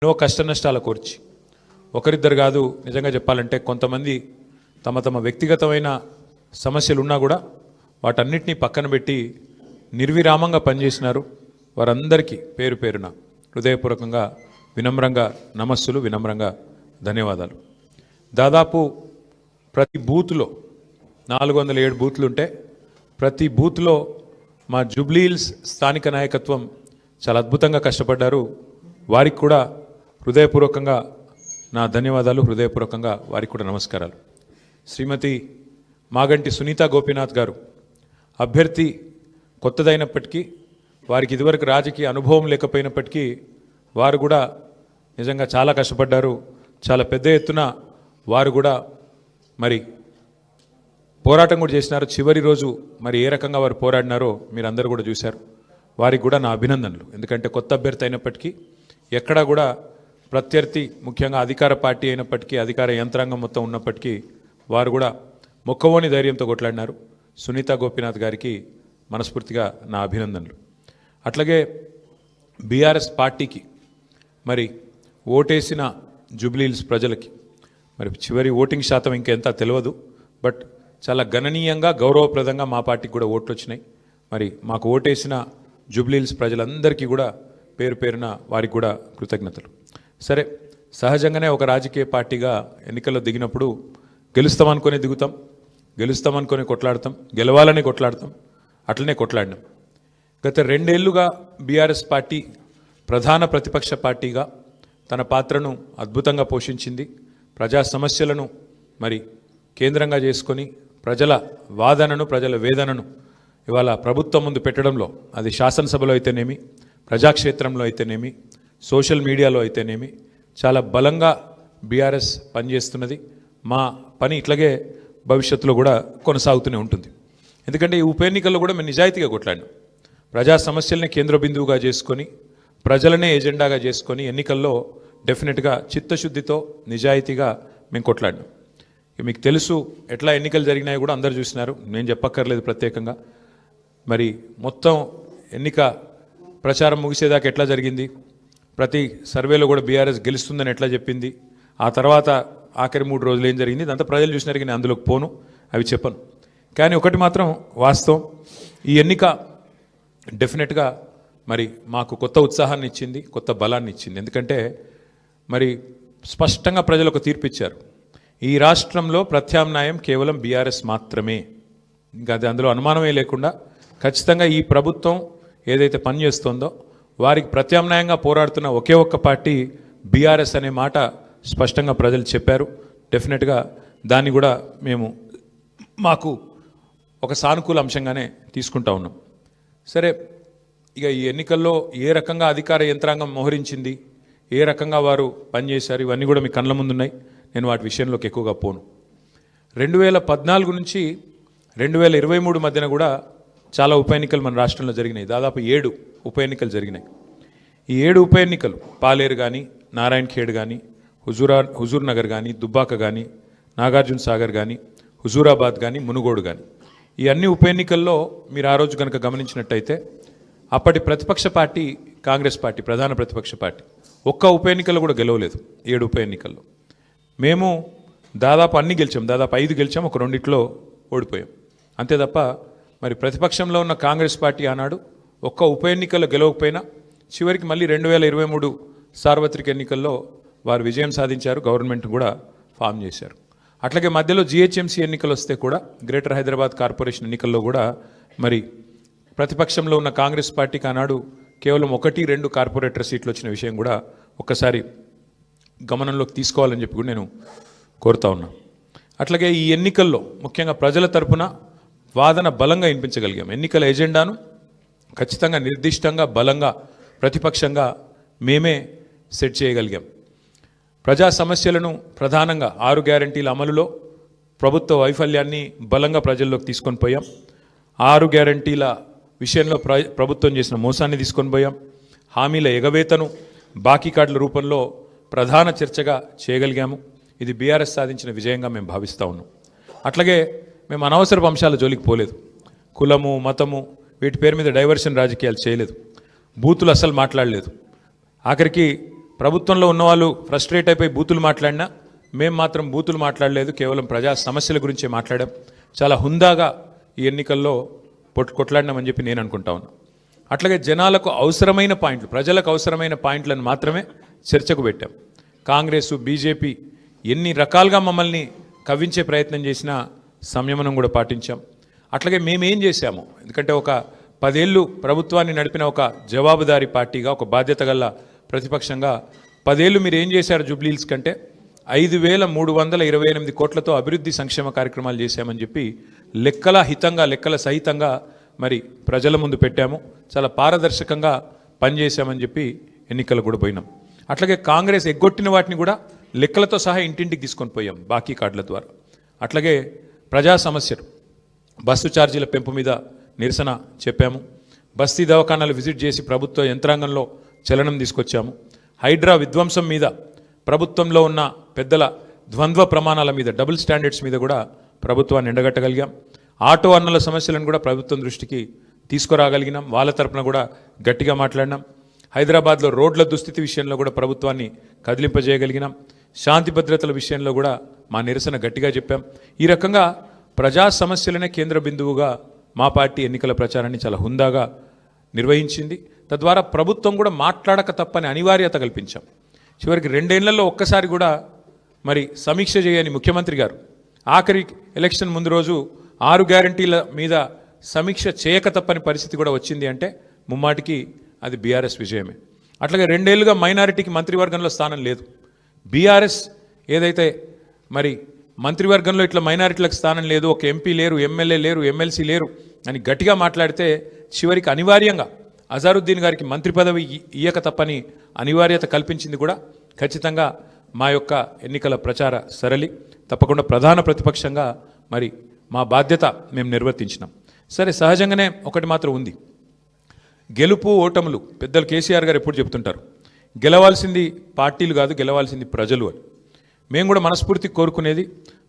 ఎన్నో కష్ట నష్టాల కోర్చి ఒకరిద్దరు కాదు, నిజంగా చెప్పాలంటే కొంతమంది తమ తమ వ్యక్తిగతమైన సమస్యలు ఉన్నా కూడా వాటన్నిటినీ పక్కన పెట్టి నిర్విరామంగా పనిచేసినారు. వారందరికీ పేరు పేరున హృదయపూర్వకంగా వినమ్రంగా నమస్సులు, వినమ్రంగా ధన్యవాదాలు. దాదాపు ప్రతి బూత్లో 407 బూత్లు ఉంటే ప్రతి బూత్లో మా జూబ్లీహిల్స్ స్థానిక నాయకత్వం చాలా అద్భుతంగా కష్టపడ్డారు. వారికి కూడా హృదయపూర్వకంగా నా ధన్యవాదాలు, హృదయపూర్వకంగా వారికి కూడా నమస్కారాలు. శ్రీమతి మాగంటి సునీత గోపీనాథ్ గారు అభ్యర్థి కొత్తదైనప్పటికీ, వారికి ఇదివరకు రాజకీయ అనుభవం లేకపోయినప్పటికీ వారు కూడా నిజంగా చాలా కష్టపడ్డారు. చాలా పెద్ద ఎత్తున వారు కూడా మరి పోరాటం కూడా చేసినారు. చివరి రోజు మరి ఏ రకంగా వారు పోరాడినారో మీరు అందరూ కూడా చూశారు. వారికి కూడా నా అభినందనలు. ఎందుకంటే కొత్త అభ్యర్థి అయినప్పటికీ, ఎక్కడా కూడా ప్రత్యర్థి ముఖ్యంగా అధికార పార్టీ అయినప్పటికీ, అధికార యంత్రాంగం మొత్తం ఉన్నప్పటికీ వారు కూడా మొక్కవోని ధైర్యంతో కొట్లాడినారు. సునీత గోపీనాథ్ గారికి మనస్ఫూర్తిగా నా అభినందనలు. అట్లాగే బీఆర్ఎస్ పార్టీకి మరి ఓటేసిన జూబ్లీహిల్స్ ప్రజలకి మరి చివరి ఓటింగ్ శాతం ఇంకెంత తెలియదు, బట్ చాలా గణనీయంగా గౌరవప్రదంగా మా పార్టీకి కూడా ఓట్లు వచ్చినాయి. మరి మాకు ఓటేసిన జూబ్లీహిల్స్ ప్రజలందరికీ కూడా పేరు పేరున వారికి కూడా కృతజ్ఞతలు. సరే, సహజంగానే ఒక రాజకీయ పార్టీగా ఎన్నికల్లో దిగినప్పుడు గెలుస్తామనుకొని దిగుతాం, గెలుస్తామనుకొని కొట్లాడతాం, గెలవాలని కొట్లాడతాం. అట్లనే కొట్లాడినాం. గత 2 ఏళ్లుగా బీఆర్ఎస్ పార్టీ ప్రధాన ప్రతిపక్ష పార్టీగా తన పాత్రను అద్భుతంగా పోషించింది. ప్రజా సమస్యలను మరి కేంద్రంగా చేసుకొని ప్రజల వాదనను, ప్రజల వేదనను ఇవాళ ప్రభుత్వం ముందు పెట్టడంలో, అది శాసనసభలో అయితేనేమి, ప్రజాక్షేత్రంలో అయితేనేమి, సోషల్ మీడియాలో అయితేనేమి చాలా బలంగా బీఆర్ఎస్ పనిచేస్తున్నది. మా పని ఇట్లాగే భవిష్యత్తులో కూడా కొనసాగుతూనే ఉంటుంది. ఎందుకంటే ఈ ఉప ఎన్నికల్లో కూడా మేము నిజాయితీగా కొట్లాడినాం. ప్రజా సమస్యల్ని కేంద్ర బిందువుగా చేసుకొని, ప్రజలనే ఎజెండాగా చేసుకొని ఎన్నికల్లో డెఫినెట్గా చిత్తశుద్ధితో నిజాయితీగా మేము కొట్లాడినాం. మీకు తెలుసు ఎట్లా ఎన్నికలు జరిగినాయి కూడా అందరు చూసినారు, నేను చెప్పక్కర్లేదు ప్రత్యేకంగా. మరి మొత్తం ఎన్నిక ప్రచారం ముగిసేదాకా ఎట్లా జరిగింది, ప్రతి సర్వేలో కూడా బీఆర్ఎస్ గెలుస్తుందని ఎట్లా చెప్పింది, ఆ తర్వాత ఆఖరి 3 రోజులు ఏం జరిగింది, ఇదంతా ప్రజలు చూసినారు. నేను అందులోకి పోను, అవి చెప్పను. కానీ ఒకటి మాత్రం వాస్తవం, ఈ ఎన్నిక డెఫినెట్గా మరి మాకు కొత్త ఉత్సాహాన్ని ఇచ్చింది, కొత్త బలాన్ని ఇచ్చింది. ఎందుకంటే మరి స్పష్టంగా ప్రజలు ఒక తీర్పు ఇచ్చారు. ఈ రాష్ట్రంలో ప్రత్యామ్నాయం కేవలం బీఆర్ఎస్ మాత్రమే. ఇంకా అది అందులో అనుమానమే లేకుండా ఖచ్చితంగా ఈ ప్రభుత్వం ఏదైతే పనిచేస్తుందో వారికి ప్రత్యామ్నాయంగా పోరాడుతున్న ఒకే ఒక్క పార్టీ బీఆర్ఎస్ అనే మాట స్పష్టంగా ప్రజలు చెప్పారు. డెఫినెట్గా దాన్ని కూడా మేము మాకు ఒక సానుకూల అంశంగానే తీసుకుంటా ఉన్నాం. సరే, ఇక ఈ ఎన్నికల్లో ఏ రకంగా అధికార యంత్రాంగం మోహరించింది, ఏ రకంగా వారు పనిచేశారు, ఇవన్నీ కూడా మీ కళ్ళ ముందున్నాయి. నేను వాటి విషయంలోకి ఎక్కువగా పోను. 2014 నుంచి 2023 మధ్యన కూడా చాలా ఉప ఎన్నికలు మన రాష్ట్రంలో జరిగినాయి. దాదాపు 7 ఉప ఎన్నికలు జరిగినాయి. ఈ 7 ఉప ఎన్నికలు పాలేరు కానీ, నారాయణ ఖేడ్ కానీ, హుజూర్ నగర్ కానీ, దుబ్బాక కానీ, నాగార్జున సాగర్ కానీ, హుజూరాబాద్ కానీ, మునుగోడు కానీ, ఈ అన్ని ఉప ఎన్నికల్లో మీరు ఆ రోజు కనుక గమనించినట్టయితే అప్పటి ప్రతిపక్ష పార్టీ కాంగ్రెస్ పార్టీ, ప్రధాన ప్రతిపక్ష పార్టీ, ఒక్క ఉప ఎన్నికల్లో కూడా గెలవలేదు. 7 ఉప ఎన్నికల్లో మేము దాదాపు అన్ని గెలిచాం. దాదాపు 5 గెలిచాం, ఒక 2 ఓడిపోయాం. అంతే తప్ప మరి ప్రతిపక్షంలో ఉన్న కాంగ్రెస్ పార్టీ ఆనాడు ఒక్క ఉప ఎన్నికల్లో గెలవకపోయినా చివరికి మళ్ళీ 2023 సార్వత్రిక ఎన్నికల్లో వారు విజయం సాధించారు, గవర్నమెంట్ కూడా ఫామ్ చేశారు. అట్లాగే మధ్యలో జిహెచ్ఎంసీ ఎన్నికలు వస్తే కూడా, గ్రేటర్ హైదరాబాద్ కార్పొరేషన్ ఎన్నికల్లో కూడా మరి ప్రతిపక్షంలో ఉన్న కాంగ్రెస్ పార్టీకి ఆనాడు కేవలం 1-2 కార్పొరేటర్ సీట్లు వచ్చిన విషయం కూడా ఒక్కసారి గమనంలోకి తీసుకోవాలని చెప్పి కూడా నేను కోరుతా ఉన్నా. అట్లాగే ఈ ఎన్నికల్లో ముఖ్యంగా ప్రజల తరపున వాదన బలంగా వినిపించగలిగాం. ఎన్నికల ఎజెండాను ఖచ్చితంగా నిర్దిష్టంగా బలంగా ప్రతిపక్షంగా మేమే సెట్ చేయగలిగాం. ప్రజా సమస్యలను ప్రధానంగా 6 గ్యారంటీల అమలులో ప్రభుత్వ వైఫల్యాన్ని బలంగా ప్రజల్లోకి తీసుకొని పోయాం. 6 గ్యారంటీల విషయంలో ప్రభుత్వం చేసిన మోసాన్ని తీసుకొని పోయాం. హామీల ఎగవేతను బాకీ కార్డుల రూపంలో ప్రధాన చర్చగా చేయగలిగాము. ఇది బీఆర్ఎస్ సాధించిన విజయంగా మేము భావిస్తూ ఉన్నాం. అట్లాగే మేము అనవసరపు అంశాల జోలికి పోలేదు. కులము, మతము వీటి పేరు మీద డైవర్షన్ రాజకీయాలు చేయలేదు. బూతులు అస్సలు మాట్లాడలేదు. ఆఖరికి ప్రభుత్వంలో ఉన్నవాళ్ళు ఫ్రస్ట్రేట్ అయిపోయి బూతులు మాట్లాడినా మేము మాత్రం బూతులు మాట్లాడలేదు, కేవలం ప్రజా సమస్యల గురించే మాట్లాడాం. చాలా హుందాగా ఈ ఎన్నికల్లో కొట్లాడినామని చెప్పి నేను అనుకుంటా ఉన్నా. అట్లాగే జనాలకు అవసరమైన పాయింట్లు, ప్రజలకు అవసరమైన పాయింట్లను మాత్రమే చర్చకు పెట్టాం. కాంగ్రెస్ బీజేపీ ఎన్ని రకాలుగా మమ్మల్ని కవ్వించే ప్రయత్నం చేసినా సంయమనం కూడా పాటించాం. అట్లాగే మేమేం చేశాము, ఎందుకంటే ఒక 10 ఏళ్ళు ప్రభుత్వాన్ని నడిపిన ఒక జవాబుదారీ పార్టీగా, ఒక బాధ్యత గల ప్రతిపక్షంగా 10 ఏళ్ళు మీరు ఏం చేశారు జూబ్లీహిల్స్ కంటే 5,328 కోట్లతో అభివృద్ధి సంక్షేమ కార్యక్రమాలు చేశామని చెప్పి లెక్కల సహితంగా మరి ప్రజల ముందు పెట్టాము. చాలా పారదర్శకంగా పనిచేశామని చెప్పి ఎన్నికలు కూడా పోయినాం. అట్లాగే కాంగ్రెస్ ఎగ్గొట్టిన వాటిని కూడా లెక్కలతో సహా ఇంటింటికి తీసుకొని పోయాం బాకీ కార్డుల ద్వారా. అట్లాగే ప్రజా సమస్యలు, బస్సు ఛార్జీల పెంపు మీద నిరసన చెప్పాము. బస్తీ దవాఖానాలు విజిట్ చేసి ప్రభుత్వ యంత్రాంగంలో చలనం తీసుకొచ్చాము. హైడ్రా విధ్వంసం మీద, ప్రభుత్వంలో ఉన్న పెద్దల ద్వంద్వ ప్రమాణాల మీద, డబుల్ స్టాండర్డ్స్ మీద కూడా ప్రభుత్వాన్ని ఎండగట్టగలిగాం. ఆటో అన్నల సమస్యలను కూడా ప్రభుత్వం దృష్టికి తీసుకురాగలిగినాం. వాళ్ళ తరపున కూడా గట్టిగా మాట్లాడినాం. హైదరాబాద్లో రోడ్ల దుస్థితి విషయంలో కూడా ప్రభుత్వాన్ని కదిలింపజేయగలిగినాం. శాంతి భద్రతల విషయంలో కూడా మా నిరసన గట్టిగా చెప్పాం. ఈ రకంగా ప్రజా సమస్యలనే కేంద్ర బిందువుగా మా పార్టీ ఎన్నికల ప్రచారాన్ని చాలా హుందాగా నిర్వహించింది. తద్వారా ప్రభుత్వం కూడా మాట్లాడక తప్పని అనివార్యత కల్పించాం. చివరికి 2 ఏళ్లలో ఒక్కసారి కూడా మరి సమీక్ష చేయని ముఖ్యమంత్రి గారు ఆఖరి ఎలక్షన్ ముందు రోజు 6 గ్యారంటీల మీద సమీక్ష చేయక తప్పని పరిస్థితి కూడా వచ్చింది అంటే ముమ్మాటికి అది బీఆర్ఎస్ విజయమే. అట్లాగే 2 ఏళ్లుగా మైనారిటీకి మంత్రివర్గంలో స్థానం లేదు. బీఆర్ఎస్ ఏదైతే మరి మంత్రివర్గంలో ఇట్లా మైనారిటీలకు స్థానం లేదు, ఒక ఎంపీ లేరు, ఎమ్మెల్యే లేరు, ఎమ్మెల్సీ లేరు అని గట్టిగా మాట్లాడితే చివరికి అనివార్యంగా అజారుద్దీన్ గారికి మంత్రి పదవి ఇయ్యక తప్పని అనివార్యత కల్పించింది కూడా ఖచ్చితంగా మా యొక్క ఎన్నికల ప్రచార సరళి. తప్పకుండా ప్రధాన ప్రతిపక్షంగా మరి మా బాధ్యత మేము నిర్వర్తించినాం. సరే, సహజంగానే ఒకటి మాత్రం ఉంది, గెలుపు ఓటములు పెద్దలు కేసీఆర్ గారు ఎప్పుడు చెప్తుంటారు, గెలవాల్సింది పార్టీలు కాదు, గెలవాల్సింది ప్రజలు అని. మేము కూడా మనస్ఫూర్తి కోరుకునేది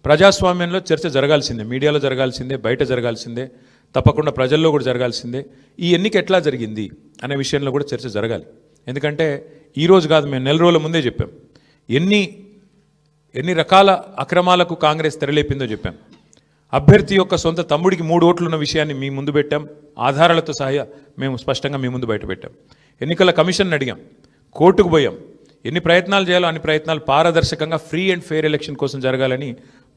ప్రజాస్వామ్యంలో చర్చ జరగాల్సిందే, మీడియాలో జరగాల్సిందే, బయట జరగాల్సిందే, తప్పకుండా ప్రజల్లో కూడా జరగాల్సిందే. ఈ ఎన్నిక ఎట్లా జరిగింది అనే విషయంలో కూడా చర్చ జరగాలి. ఎందుకంటే ఈరోజు కాదు, మేము 4 రోజుల ముందే చెప్పాం ఎన్ని రకాల అక్రమాలకు కాంగ్రెస్ తెరలేపిందో చెప్పాం. అభ్యర్థి యొక్క సొంత తమ్ముడికి 3 ఓట్లున్న విషయాన్ని మీ ముందు పెట్టాం, ఆధారాలతో సహా మేము స్పష్టంగా మీ ముందు బయట పెట్టాం. ఎన్నికల కమిషన్ అడిగాం, కోర్టుకు పోయాం. ఎన్ని ప్రయత్నాలు చేయాలో అన్ని ప్రయత్నాలు పారదర్శకంగా ఫ్రీ అండ్ ఫెయిర్ ఎలక్షన్ కోసం జరగాలని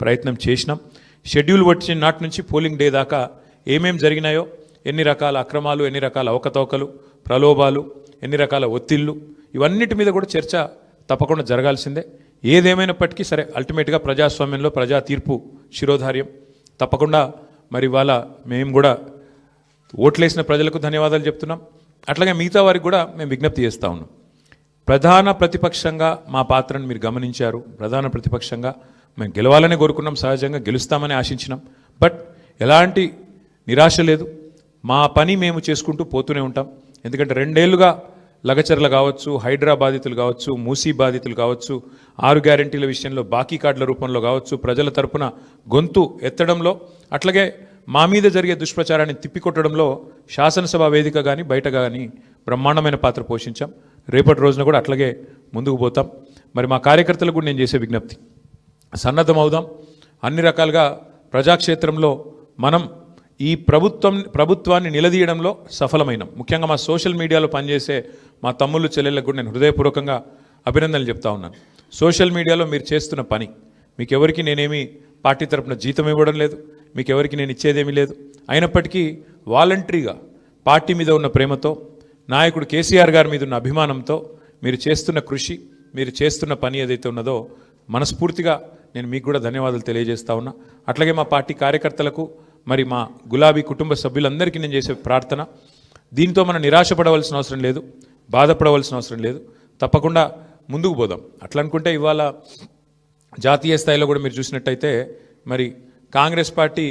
ప్రయత్నం చేసినాం. షెడ్యూల్ వచ్చిన నాటి నుంచి పోలింగ్ డే దాకా ఏమేం జరిగినాయో, ఎన్ని రకాల అక్రమాలు, ఎన్ని రకాల అవకతవకలు, ప్రలోభాలు, ఎన్ని రకాల ఒత్తిళ్లు, ఇవన్నిటి మీద కూడా చర్చ తప్పకుండా జరగాల్సిందే. ఏదేమైనప్పటికీ సరే, అల్టిమేట్గా ప్రజాస్వామ్యంలో ప్రజా తీర్పు శిరోధార్యం. తప్పకుండా మరి ఇవాళ మేము కూడా ఓట్లేసిన ప్రజలకు ధన్యవాదాలు చెప్తున్నాం. అట్లాగే మిగతా వారికి కూడా మేము విజ్ఞప్తి చేస్తూ ఉన్నాం. ప్రధాన ప్రతిపక్షంగా మా పాత్రను మీరు గమనించారు. ప్రధాన ప్రతిపక్షంగా మేము గెలవాలని కోరుకున్నాం, సహజంగా గెలుస్తామని ఆశించినాం. బట్ ఎలాంటి నిరాశ లేదు, మా పని మేము చేసుకుంటూ పోతూనే ఉంటాం. ఎందుకంటే 2 ఏళ్లుగా లగచర్ల కావచ్చు, హైడ్రా బాధితులు కావచ్చు, మూసీ బాధితులు కావచ్చు, 6 గ్యారంటీల విషయంలో బాకీ కార్డుల రూపంలో కావచ్చు, ప్రజల తరపున గొంతు ఎత్తడంలో, అట్లాగే మా మీద జరిగే దుష్ప్రచారాన్ని తిప్పికొట్టడంలో శాసనసభ వేదిక కానీ బయట కానీ బ్రహ్మాండమైన పాత్ర పోషించాం. రేపటి రోజున కూడా అట్లాగే ముందుకు పోతాం. మరి మా కార్యకర్తలకు కూడా నేను చేసే విజ్ఞప్తి, సన్నద్ధమవుదాం. అన్ని రకాలుగా ప్రజాక్షేత్రంలో మనం ఈ ప్రభుత్వాన్ని నిలదీయడంలో సఫలమైనాం. ముఖ్యంగా మా సోషల్ మీడియాలో పనిచేసే మా తమ్ముళ్ళు చెల్లెళ్ళకు కూడా నేను హృదయపూర్వకంగా అభినందనలు చెప్తా ఉన్నాను. సోషల్ మీడియాలో మీరు చేస్తున్న పని, మీకెవరికి నేనేమి పార్టీ తరపున జీతం ఇవ్వడం లేదు, మీకెవరికి నేను ఇచ్చేదేమీ లేదు. అయినప్పటికీ వాలంటరీగా పార్టీ మీద ఉన్న ప్రేమతో, నాయకుడు కేసీఆర్ గారి మీద ఉన్న అభిమానంతో మీరు చేస్తున్న కృషి, మీరు చేస్తున్న పని ఏదైతే ఉన్నదో మనస్ఫూర్తిగా నేను మీకు కూడా ధన్యవాదాలు తెలియజేస్తా ఉన్నా. అట్లాగే మా పార్టీ కార్యకర్తలకు, మరి మా గులాబీ కుటుంబ సభ్యులందరికీ నేను చేసే ప్రార్థన, దీంతో మనం నిరాశపడవలసిన అవసరం లేదు, బాధపడవలసిన అవసరం లేదు. తప్పకుండా ముందుకు పోదాం. అట్లా అనుకుంటే ఇవాళ జాతీయ స్థాయిలో కూడా మీరు చూసినట్టయితే మరి కాంగ్రెస్ పార్టీ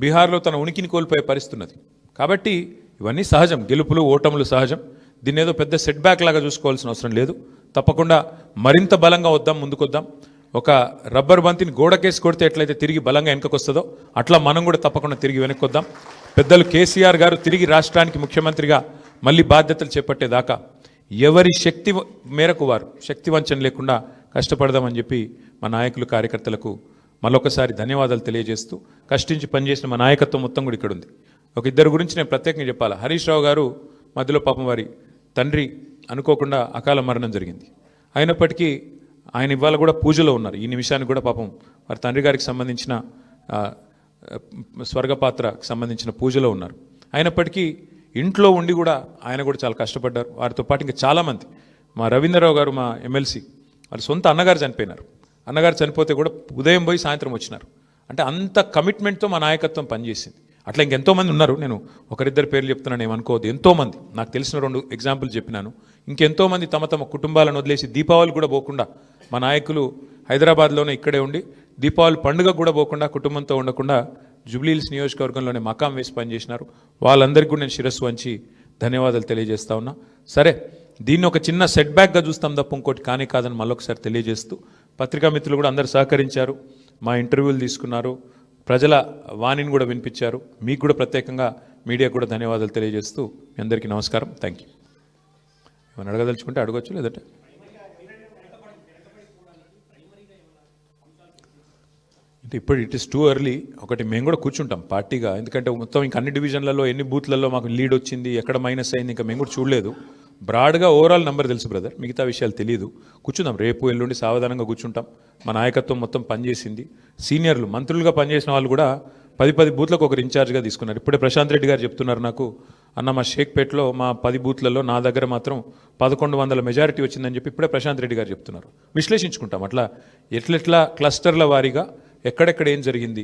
బీహార్లో తన ఉనికిని కోల్పోయే పరిస్థితి ఉన్నది. కాబట్టి ఇవన్నీ సహజం, గెలుపులు ఓటములు సహజం. దీన్ని ఏదో పెద్ద సెట్ బ్యాక్ లాగా చూసుకోవాల్సిన అవసరం లేదు. తప్పకుండా మరింత బలంగా వద్దాం, ముందుకొద్దాం. ఒక రబ్బర్ బంతిని గోడకేసి కొడితే ఎట్లయితే తిరిగి బలంగా వెనకకు వస్తుందో అట్లా మనం కూడా తప్పకుండా తిరిగి వెనక్కి వద్దాం. పెద్దలు కేసీఆర్ గారు తిరిగి రాష్ట్రానికి ముఖ్యమంత్రిగా మళ్ళీ బాధ్యతలు చేపట్టేదాకా ఎవరి శక్తి మేరకు వారు శక్తి వంచన లేకుండా కష్టపడదామని చెప్పి మా నాయకులు కార్యకర్తలకు మరొకసారి ధన్యవాదాలు తెలియజేస్తూ కష్టించి పనిచేసిన మా నాయకత్వం మొత్తం కూడా ఇక్కడ ఉంది. ఒక ఇద్దరు గురించి నేను ప్రత్యేకంగా చెప్పాలి. హరీష్ రావు గారు మధ్యలో పాపం వారి తండ్రి అనుకోకుండా అకాల మరణం జరిగింది. అయినప్పటికీ ఆయన ఇవాళ కూడా పూజలో ఉన్నారు. ఈ నిమిషానికి కూడా పాపం వారి తండ్రి గారికి సంబంధించిన స్వర్గపాత్రకు సంబంధించిన పూజలో ఉన్నారు. అయినప్పటికీ ఇంట్లో ఉండి కూడా ఆయన కూడా చాలా కష్టపడ్డారు. వారితో పాటు ఇంకా చాలామంది, మా రవీంద్రరావు గారు మా ఎమ్మెల్సీ, వాళ్ళ సొంత అన్నగారు చనిపోయినారు. అన్నగారు చనిపోతే కూడా ఉదయం పోయి సాయంత్రం వచ్చినారు. అంటే అంత కమిట్మెంట్తో మా నాయకత్వం పనిచేసింది. అట్లా ఇంకెంతోమంది ఉన్నారు. నేను ఒకరిద్దరు పేర్లు చెప్తున్నాను, ఏమనుకోవద్దు. ఎంతోమంది నాకు తెలిసిన 2 ఎగ్జాంపుల్ చెప్పినాను. ఇంకెంతోమంది తమ తమ కుటుంబాలను వదిలేసి దీపావళి కూడా పోకుండా మా నాయకులు హైదరాబాద్లోనే ఇక్కడే ఉండి దీపావళి పండుగ కూడా పోకుండా కుటుంబంతో ఉండకుండా జూబ్లీహిల్స్ నియోజకవర్గంలోనే మకాం వేసి పనిచేసినారు. వాళ్ళందరికీ కూడా నేను శిరస్సు వంచి ధన్యవాదాలు తెలియజేస్తా ఉన్నా. సరే, దీన్ని ఒక చిన్న సెట్ బ్యాక్గా చూస్తాం తప్ప ఇంకోటి కానీ కాదని మళ్ళొకసారి తెలియజేస్తూ, పత్రికా మిత్రులు కూడా అందరు సహకరించారు, మా ఇంటర్వ్యూలు తీసుకున్నారు, ప్రజల వాణిని కూడా వినిపించారు. మీకు కూడా ప్రత్యేకంగా మీడియా కూడా ధన్యవాదాలు తెలియజేస్తూ మీ అందరికీ నమస్కారం. Thank you. ఏమైనా అడగదలుచుకుంటే అడగచ్చు, లేదంటే అంటే ఇప్పుడు ఇట్ ఈస్ టూ ఎర్లీ. ఒకటి మేము కూడా కూర్చుంటాం పార్టీగా, ఎందుకంటే మొత్తం ఇంకా అన్ని డివిజన్లలో ఎన్ని బూత్లలో మాకు లీడ్ వచ్చింది, ఎక్కడ మైనస్ అయింది, ఇంకా మేము కూడా చూడలేదు. బ్రాడ్గా ఓవరాల్ నెంబర్ తెలుసు బ్రదర్, మిగతా విషయాలు తెలియదు. కూర్చుందాం, రేపు ఎల్లుండి సావధానంగా కూర్చుంటాం. మా నాయకత్వం మొత్తం పనిచేసింది. సీనియర్లు మంత్రులుగా పనిచేసిన వాళ్ళు కూడా 10 బూత్లకు ఒకరు ఇన్ఛార్జ్గా తీసుకున్నారు. ఇప్పుడే ప్రశాంత్ రెడ్డి గారు చెప్తున్నారు నాకు, అన్న మా షేక్పేట్లో మా 10 బూత్లలో నా దగ్గర మాత్రం 1100 మెజారిటీ వచ్చిందని చెప్పి ఇప్పుడే ప్రశాంత్ రెడ్డి గారు చెప్తున్నారు. విశ్లేషించుకుంటాం, అట్లా ఎట్లెట్లా క్లస్టర్ల వారీగా ఎక్కడెక్కడ ఏం జరిగింది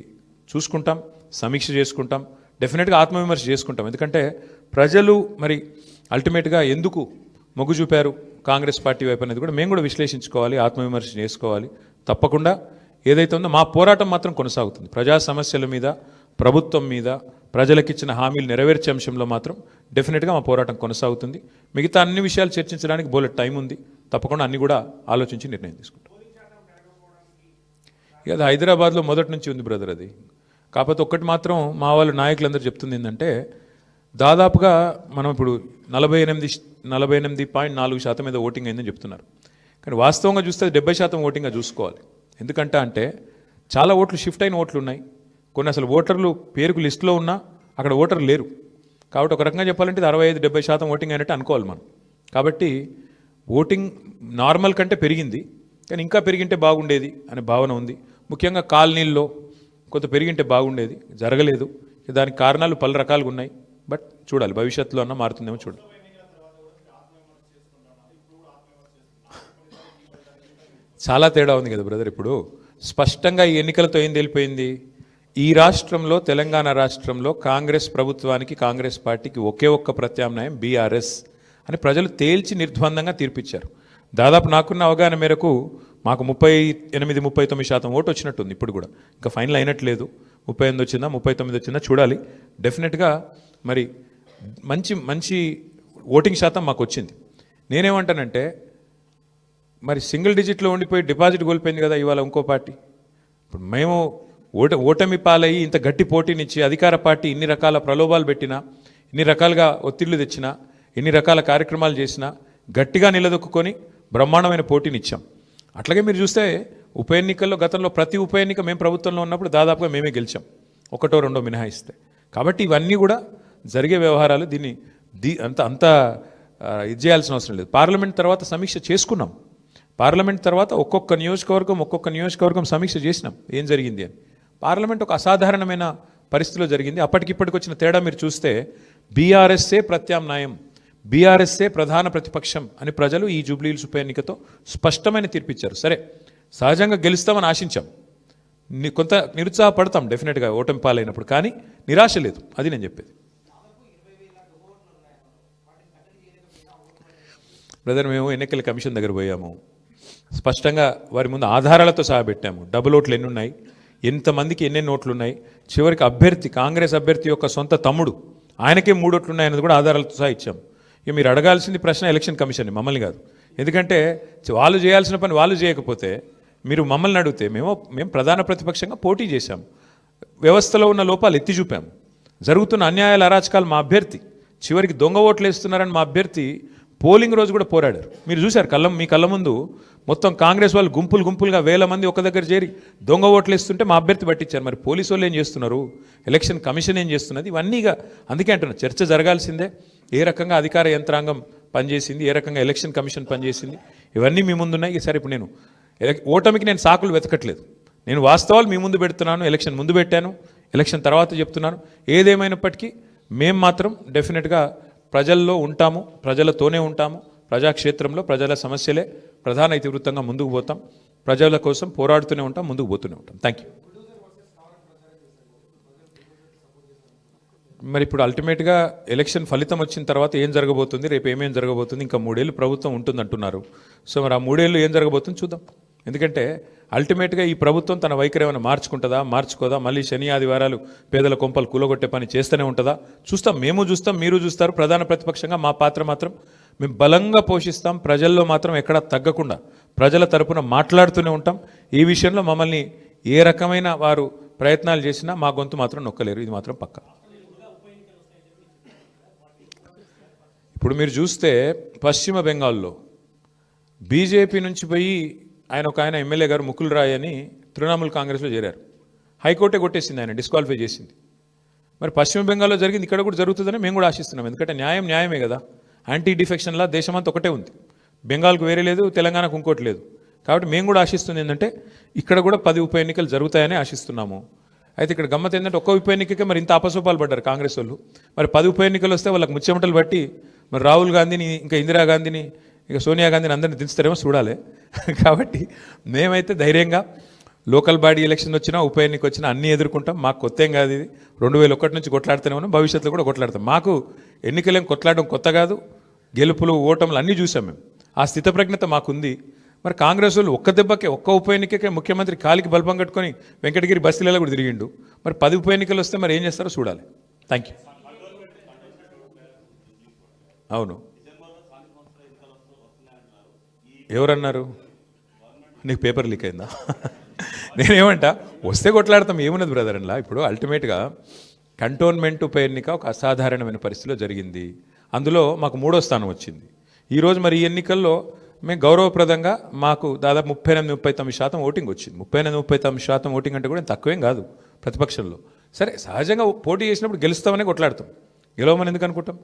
చూసుకుంటాం, సమీక్ష చేసుకుంటాం, డెఫినెట్గా ఆత్మవిమర్శ చేసుకుంటాం. ఎందుకంటే ప్రజలు మరి అల్టిమేట్గా ఎందుకు మొగ్గు చూపారు కాంగ్రెస్ పార్టీ వైపు అనేది కూడా మేము కూడా విశ్లేషించుకోవాలి, ఆత్మవిమర్శ చేసుకోవాలి. తప్పకుండా ఏదైతే ఉందో మా పోరాటం మాత్రం కొనసాగుతుంది. ప్రజా సమస్యల మీద, ప్రభుత్వం మీద, ప్రజలకిచ్చిన హామీలు నెరవేర్చే అంశంలో మాత్రం డెఫినెట్గా మా పోరాటం కొనసాగుతుంది. మిగతా అన్ని విషయాలు చర్చించడానికి బోలెట్ టైం ఉంది. తప్పకుండా అన్ని కూడా ఆలోచించి నిర్ణయం తీసుకుంటాం. ఇక అది హైదరాబాద్లో మొదటి నుంచి ఉంది బ్రదర్ అది. కాకపోతే ఒక్కటి మాత్రం మా వాళ్ళు నాయకులందరూ చెప్తుంది ఏంటంటే, దాదాపుగా మనం ఇప్పుడు 48.4% మీద ఓటింగ్ అయిందని చెప్తున్నారు. కానీ వాస్తవంగా చూస్తే 70% ఓటింగ్గా చూసుకోవాలి. ఎందుకంటే చాలా ఓట్లు షిఫ్ట్ అయిన ఓట్లు ఉన్నాయి. కొన్ని అసలు ఓటర్లు పేరుకు లిస్టులో ఉన్నా అక్కడ ఓటర్లు లేరు. కాబట్టి ఒక రకంగా చెప్పాలంటే 65-70% ఓటింగ్ అయినట్టు అనుకోవాలి మనం. కాబట్టి ఓటింగ్ నార్మల్ కంటే పెరిగింది, కానీ ఇంకా పెరిగింటే బాగుండేది అనే భావన ఉంది. ముఖ్యంగా కాలనీల్లో కొంత పెరిగింటే బాగుండేది, జరగలేదు. దానికి కారణాలు పలు రకాలుగా ఉన్నాయి. బట్ చూడాలి, భవిష్యత్తులో అన్న మారుతుందేమో చూడాలి. చాలా తేడా ఉంది కదా బ్రదర్. ఇప్పుడు స్పష్టంగా ఈ ఎన్నికలతో ఏం తెలిపోయింది, ఈ రాష్ట్రంలో, తెలంగాణ రాష్ట్రంలో కాంగ్రెస్ ప్రభుత్వానికి, కాంగ్రెస్ పార్టీకి ఒకే ఒక్క ప్రత్యామ్నాయం బీఆర్ఎస్ అని ప్రజలు తేల్చి నిర్ద్వందంగా తీర్పిచ్చారు. దాదాపు నాకున్న అవగాహన మేరకు మాకు 38-39% ఓటు వచ్చినట్టుంది. ఇప్పుడు కూడా ఇంకా ఫైనల్ అయినట్లేదు. 38 వచ్చిందా 39 వచ్చిందా చూడాలి. డెఫినెట్గా మరి మంచి ఓటింగ్ శాతం మాకు వచ్చింది. నేనేమంటానంటే, మరి సింగిల్ డిజిట్లో ఉండిపోయి డిపాజిట్ కోల్పోయింది కదా ఇవాళ ఇంకో పార్టీ. ఇప్పుడు మేము ఓటమి పాలయ్యి ఇంత గట్టి పోటీనిచ్చి అధికార పార్టీ ఇన్ని రకాల ప్రలోభాలు పెట్టినా, ఇన్ని రకాలుగా ఒత్తిళ్లు తెచ్చినా, ఎన్ని రకాల కార్యక్రమాలు చేసినా గట్టిగా నిలదొక్కుని బ్రహ్మాండమైన పోటీనిచ్చాం. అట్లాగే మీరు చూస్తే ఉప ఎన్నికల్లో గతంలో ప్రతి ఉప ఎన్నిక మేము ప్రభుత్వంలో ఉన్నప్పుడు దాదాపుగా మేమే గెలిచాం, 1-2 మినహాయిస్తే. కాబట్టి ఇవన్నీ కూడా జరిగే వ్యవహారాలు. దీన్ని అంత ఇది చేయాల్సిన అవసరం లేదు. పార్లమెంట్ తర్వాత సమీక్ష చేసుకున్నాం. పార్లమెంట్ తర్వాత ఒక్కొక్క నియోజకవర్గం సమీక్ష చేసినాం ఏం జరిగింది అని. పార్లమెంట్ ఒక అసాధారణమైన పరిస్థితిలో జరిగింది. అప్పటికిప్పటికి వచ్చిన తేడా మీరు చూస్తే బీఆర్ఎస్ఏ ప్రత్యామ్నాయం, బీఆర్ఎస్ఏ ప్రధాన ప్రతిపక్షం అని ప్రజలు ఈ జూబ్లీహిల్స్ ఉప ఎన్నికతో స్పష్టమైన తీర్పిచ్చారు. సరే, సహజంగా గెలుస్తామని ఆశించాం, కొంత నిరుత్సాహపడతాం డెఫినెట్గా ఓటమి పాలైనప్పుడు, కానీ నిరాశ లేదు. అది నేను చెప్పేది. బ్రదర్, మేము ఎన్నికల కమిషన్ దగ్గర పోయాము, స్పష్టంగా వారి ముందు ఆధారాలతో సహా పెట్టాము. డబుల్ ఓట్లు ఎన్ని ఉన్నాయి, ఎంతమందికి ఎన్నెన్ని ఓట్లు ఉన్నాయి, చివరికి అభ్యర్థి, కాంగ్రెస్ అభ్యర్థి యొక్క సొంత తమ్ముడు, ఆయనకే 3 ఓట్లు ఉన్నాయన్నది కూడా ఆధారాలతో సహా ఇచ్చాము. ఇక మీరు అడగాల్సింది ప్రశ్న ఎలక్షన్ కమిషన్, మమ్మల్ని కాదు. ఎందుకంటే వాళ్ళు చేయాల్సిన పని వాళ్ళు చేయకపోతే మీరు మమ్మల్ని అడిగితే మేము ప్రధాన ప్రతిపక్షంగా పోటీ చేశాము, వ్యవస్థలో ఉన్న లోపాలు ఎత్తి చూపాము, జరుగుతున్న అన్యాయాల అరాచకాలు మా అభ్యర్థి, చివరికి దొంగ ఓట్లు వేస్తున్నారని మా అభ్యర్థి పోలింగ్ రోజు కూడా పోరాడారు. మీరు చూశారు మీ కళ్ళ ముందు మొత్తం కాంగ్రెస్ వాళ్ళు గుంపులుగా వేల మంది ఒక దగ్గర చేరి దొంగ ఓట్లు వేస్తుంటే మా అభ్యర్థి పట్టించారు. మరి పోలీసు వాళ్ళు ఏం చేస్తున్నారు, ఎలక్షన్ కమిషన్ ఏం చేస్తున్నది, ఇవన్నీగా అందుకే అంటున్నా చర్చ జరగాల్సిందే. ఏ రకంగా అధికార యంత్రాంగం పనిచేసింది, ఏ రకంగా ఎలక్షన్ కమిషన్ పనిచేసింది, ఇవన్నీ మీ ముందున్నాయి. సరే ఇప్పుడు నేను ఓటమికి నేను సాకులు వెతకట్లేదు, నేను వాస్తవాలు మీ ముందు పెడుతున్నాను. ఎలక్షన్ ముందు పెట్టాను, ఎలక్షన్ తర్వాత చెప్తున్నాను. ఏదేమైనప్పటికీ మేము మాత్రం డెఫినెట్గా ప్రజల్లో ఉంటాము, ప్రజలతోనే ఉంటాము. ప్రజాక్షేత్రంలో ప్రజల సమస్యలే ప్రధాన ఇతివృత్తంగా ముందుకు పోతాం. ప్రజల కోసం పోరాడుతూనే ఉంటాం, ముందుకు పోతూనే ఉంటాం. Thank you. మరి ఇప్పుడు అల్టిమేట్గా ఎలక్షన్ ఫలితం వచ్చిన తర్వాత ఏం జరగబోతుంది, రేపు ఏమేం జరగబోతుంది, ఇంకా 3 ఏళ్ళు ప్రభుత్వం ఉంటుంది అంటున్నారు. సో మరి ఆ 3 ఏళ్ళు ఏం జరగబోతుంది చూద్దాం. ఎందుకంటే అల్టిమేట్గా ఈ ప్రభుత్వం తన వైఖరి ఏమైనా మార్చుకుంటుందా, మార్చుకోదా, మళ్ళీ శని ఆదివారాలు పేదల కొంపలు కూలగొట్టే పని చేస్తూనే ఉంటుందా చూస్తాం. మేము చూస్తాం, మీరు చూస్తారు. ప్రధాన ప్రతిపక్షంగా మా పాత్ర మాత్రం మేము బలంగా పోషిస్తాం. ప్రజల్లో మాత్రం ఎక్కడా తగ్గకుండా ప్రజల తరపున మాట్లాడుతూనే ఉంటాం. ఈ విషయంలో మమ్మల్ని ఏ రకమైన వారు ప్రయత్నాలు చేసినా మా గొంతు మాత్రం నొక్కలేరు, ఇది మాత్రం పక్కా. ఇప్పుడు మీరు చూస్తే పశ్చిమ బెంగాల్లో బీజేపీ నుంచి పోయి ఆయన ఎమ్మెల్యే గారు ముకుల్ రాయ్ అని తృణమూల్ కాంగ్రెస్లో చేరారు. హైకోర్టే కొట్టేసింది, ఆయన డిస్క్వాలిఫై చేసింది. మరి పశ్చిమ బెంగాల్లో జరిగింది ఇక్కడ కూడా జరుగుతుందని మేము కూడా ఆశిస్తున్నాం. ఎందుకంటే న్యాయమే కదా. యాంటీ డిఫెక్షన్లా దేశమంతా ఒకటే ఉంది, బెంగాల్కు వేరే లేదు, తెలంగాణకు ఇంకోటి లేదు. కాబట్టి మేము కూడా ఆశిస్తుంది ఏంటంటే ఇక్కడ కూడా 10 ఉప ఎన్నికలు జరుగుతాయని ఆశిస్తున్నాము. అయితే ఇక్కడ గమ్మత్ ఏంటంటే ఒక్క ఉప ఎన్నికకే మరి ఇంత అపసోపాలు పడ్డారు కాంగ్రెస్ వాళ్ళు. మరి 10 ఉప ఎన్నికలు వస్తే వాళ్ళకి ముచ్చెమటలు బట్టి మరి రాహుల్ గాంధీని, ఇంకా ఇందిరాగాంధీని, ఇంకా సోనియా గాంధీని అందరినీ దించుతారేమో చూడాలి. కాబట్టి మేమైతే ధైర్యంగా లోకల్ బాడీ ఎలక్షన్ వచ్చినా ఉప ఎన్నిక వచ్చినా అన్నీ ఎదుర్కొంటాం. మాకు కొత్త ఏం కాదు ఇది. 2001 నుంచి కొట్లాడుతూనే ఉన్నాం, భవిష్యత్తులో కూడా కొట్లాడతాం. మాకు ఎన్నికలేం కొట్లాడడం కొత్త కాదు, గెలుపులు ఓటములు అన్నీ చూసాం మేము. ఆ స్థితప్రజ్ఞత మాకుంది. మరి కాంగ్రెస్ వాళ్ళు ఒక్క దెబ్బకే, ఒక్క ఉప ఎన్నికకే ముఖ్యమంత్రి కాలికి బల్బం కట్టుకొని వెంకటగిరి బస్తీలలో కూడా తిరిగిండు. మరి 10 ఉప ఎన్నికలు వస్తే మరి ఏం చేస్తారో చూడాలి. Thank you. అవును, ఎవరన్నారు? నీకు పేపర్ లీక్ అయిందా? నేనేమంటా, వస్తే కొట్లాడతాం, ఏమున్నది బ్రదర్ అలా. ఇప్పుడు అల్టిమేట్గా కంటోన్మెంట్ ఉప ఎన్నిక ఒక అసాధారణమైన పరిస్థితిలో జరిగింది. అందులో మాకు 3వ స్థానం వచ్చింది. ఈరోజు మరి ఈ ఎన్నికల్లో మేము గౌరవప్రదంగా మాకు దాదాపు 38-39% ఓటింగ్ వచ్చింది. 38-39% ఓటింగ్ అంటే కూడా తక్కువేం కాదు ప్రతిపక్షంలో. సరే, సహజంగా పోటీ చేసినప్పుడు గెలుస్తామనే కొట్లాడతాం, గెలవమని ఎందుకు అనుకుంటాం?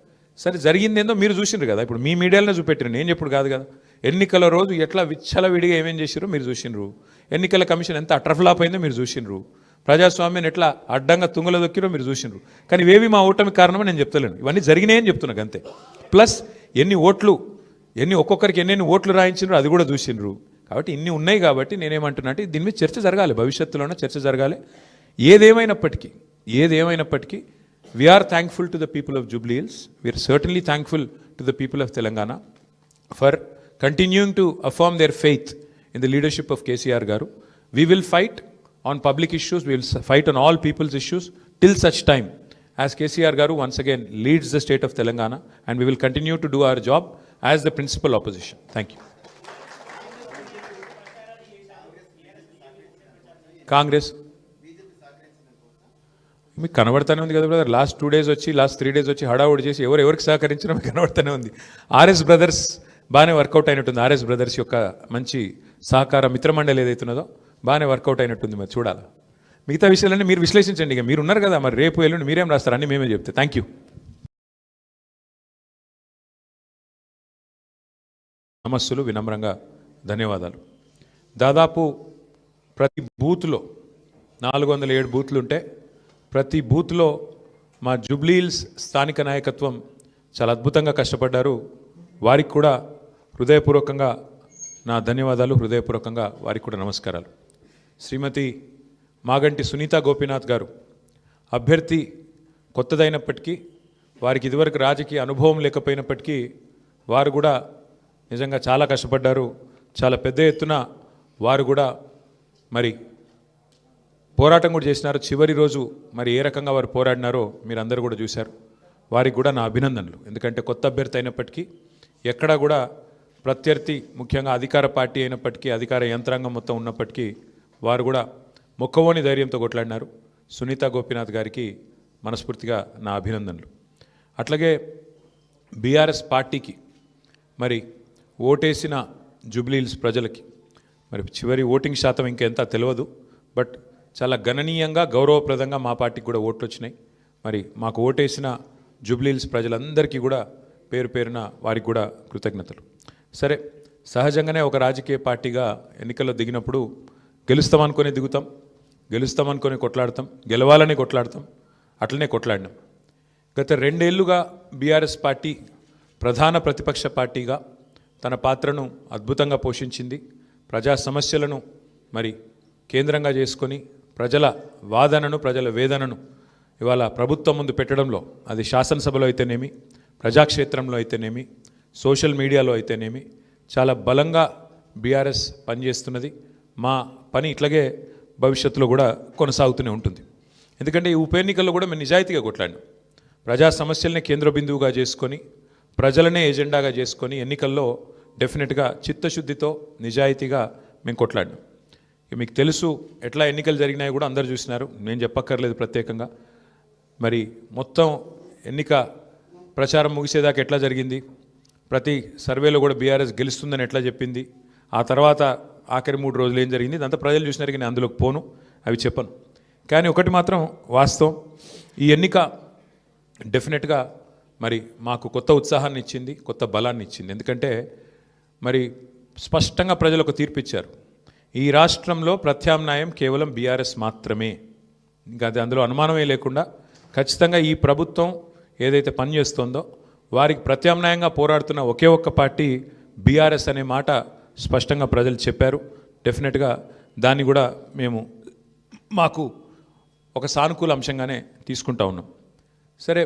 సరే, జరిగింది ఏందో మీరు చూసిండ్రు కదా, ఇప్పుడు మీ మీడియాలోనే చూపెట్టిరు, నేను చెప్పుడు కాదు కదా. ఎన్నికల రోజు ఎట్లా విచ్చలవిడిగా ఏమేం చేసిరో మీరు చూసిండ్రు. ఎన్నికల కమిషన్ ఎంత అట్రఫ్లాప్ అయిందో మీరు చూసిండ్రు. ప్రజాస్వామ్యాన్ని ఎట్లా అడ్డంగా తుంగలో దొక్కిరో మీరు చూసిండ్రు. కానీ ఇవేవి మా ఓటమి కారణమని నేను చెప్తలేను, ఇవన్నీ జరిగినాయని చెప్తున్నాను అంతే. ప్లస్ ఒక్కొక్కరికి ఎన్ని ఓట్లు రాయించిండ్రు అది కూడా చూసిండ్రు. కాబట్టి ఇన్ని ఉన్నాయి. కాబట్టి నేనేమంటున్నా అంటే దీని మీద చర్చ జరగాలి, భవిష్యత్తులోనే చర్చ జరగాలి. ఏదేమైనప్పటికీ we are thankful to the people of Jubilee Hills. We are certainly thankful to the people of Telangana for continuing to affirm their faith in the leadership of KCR Garu. We will fight on public issues, we will fight on all people's issues till such time as KCR Garu once again leads the state of Telangana, and we will continue to do our job as the principal opposition. Thank you. Congress మీకు కనబడతానే ఉంది కదా brother. Last 3 days వచ్చి హడావుడి చేసి ఎవరికి సహకరించినా మీకు కనబడతానే ఉంది. RS brothers బాగానే వర్కౌట్ అయినట్టుంది. ఆర్ఎస్ బ్రదర్స్ యొక్క మంచి సహకార మిత్రమండలి ఏదైతున్నదో బాగానే వర్కౌట్ అయినట్టుంది. మరి చూడాలి. మిగతా విషయాలన్నీ మీరు విశ్లేషించండి. ఇక మీరు ఉన్నారు కదా, మరి రేపు ఎల్లుండి మీరేం రాస్తారు అన్నీ మేమే చెప్తే. Thank you. నమస్సులు, వినమ్రంగా ధన్యవాదాలు. దాదాపు ప్రతి బూత్లో 407 బూత్లు ఉంటే ప్రతి బూత్లో మా జూబ్లీ హిల్స్ స్థానిక నాయకత్వం చాలా అద్భుతంగా కష్టపడ్డారు. వారికి కూడా హృదయపూర్వకంగా నా ధన్యవాదాలు, హృదయపూర్వకంగా వారికి కూడా నమస్కారాలు. శ్రీమతి మాగంటి సునీత గోపీనాథ్ గారు అభ్యర్థి కొత్తదైనప్పటికీ, వారికి ఇదివరకు రాజకీయ అనుభవం లేకపోయినప్పటికీ వారు కూడా నిజంగా చాలా కష్టపడ్డారు. చాలా పెద్ద ఎత్తున వారు కూడా మరి పోరాటం కూడా చేసినారు. చివరి రోజు మరి ఏ రకంగా వారు పోరాడినారో మీరు అందరూ కూడా చూశారు. వారికి కూడా నా అభినందనలు. ఎందుకంటే కొత్త అభ్యర్థి అయినప్పటికీ, ఎక్కడా కూడా ప్రత్యర్థి ముఖ్యంగా అధికార పార్టీ అయినప్పటికీ, అధికార యంత్రాంగం మొత్తం ఉన్నప్పటికీ వారు కూడా మొక్కవోని ధైర్యంతో కొట్లాడినారు. సునీత గోపీనాథ్ గారికి మనస్ఫూర్తిగా నా అభినందనలు. అట్లాగే బీఆర్ఎస్ పార్టీకి మరి ఓటేసిన జూబ్లీహిల్స్ ప్రజలకి మరి చివరి ఓటింగ్ శాతం ఇంకెంత తెలియదు, బట్ చాలా గణనీయంగా గౌరవప్రదంగా మా పార్టీకి కూడా ఓట్లు వచ్చినాయి. మరి మాకు ఓటేసిన జూబ్లీహిల్స్ ప్రజలందరికీ కూడా పేరు పేరున వారికి కూడా కృతజ్ఞతలు. సరే, సహజంగానే ఒక రాజకీయ పార్టీగా ఎన్నికల్లో దిగినప్పుడు గెలుస్తామనుకొని దిగుతాం, గెలుస్తామనుకొని కొట్లాడతాం, గెలవాలని కొట్లాడతాం, అట్లనే కొట్లాడినాం. గత 2 ఏళ్లుగా బీఆర్ఎస్ పార్టీ ప్రధాన ప్రతిపక్ష పార్టీగా తన పాత్రను అద్భుతంగా పోషించింది. ప్రజా సమస్యలను మరి కేంద్రంగా చేసుకొని ప్రజల వాదనను, ప్రజల వేదనను ఇవాళ ప్రభుత్వం ముందు పెట్టడంలో, అది శాసనసభలో అయితేనేమి, ప్రజాక్షేత్రంలో అయితేనేమి, సోషల్ మీడియాలో అయితేనేమి చాలా బలంగా బీఆర్ఎస్ పనిచేస్తున్నది. మా పని ఇట్లాగే భవిష్యత్తులో కూడా కొనసాగుతూనే ఉంటుంది. ఎందుకంటే ఈ ఉప ఎన్నికల్లో కూడా మేము నిజాయితీగా కొట్లాడినాం. ప్రజా సమస్యలనే కేంద్ర బిందువుగా చేసుకొని, ప్రజలనే ఎజెండాగా చేసుకొని ఎన్నికల్లో డెఫినెట్గా చిత్తశుద్ధితో నిజాయితీగా మేము కొట్లాడినాం. మీకు తెలుసు ఎట్లా ఎన్నికలు జరిగినాయో కూడా అందరూ చూసినారు, నేను చెప్పక్కర్లేదు ప్రత్యేకంగా. మరి మొత్తం ఎన్నిక ప్రచారం ముగిసేదాకా ఎట్లా జరిగింది, ప్రతి సర్వేలో కూడా బీఆర్ఎస్ గెలుస్తుందని ఎట్లా చెప్పింది, ఆ తర్వాత ఆఖరి 3 రోజులు ఏం జరిగింది, ఇదంతా ప్రజలు చూసినారు. నేను అందులోకి పోను, అవి చెప్పను. కానీ ఒకటి మాత్రం వాస్తవం, ఈ ఎన్నిక డెఫినెట్గా మరి మాకు కొత్త ఉత్సాహాన్ని ఇచ్చింది, కొత్త బలాన్ని ఇచ్చింది. ఎందుకంటే మరి స్పష్టంగా ప్రజలు ఒక తీర్పు ఇచ్చారు. ఈ రాష్ట్రంలో ప్రత్యామ్నాయం కేవలం బీఆర్ఎస్ మాత్రమే, ఇంకా అది అందులో అనుమానమే లేకుండా ఖచ్చితంగా ఈ ప్రభుత్వం ఏదైతే పనిచేస్తుందో వారికి ప్రత్యామ్నాయంగా పోరాడుతున్న ఒకే ఒక్క పార్టీ బీఆర్ఎస్ అనే మాట స్పష్టంగా ప్రజలు చెప్పారు. డెఫినెట్గా దాన్ని కూడా మేము మాకు ఒక సానుకూల అంశంగానే తీసుకుంటా ఉన్నాం. సరే,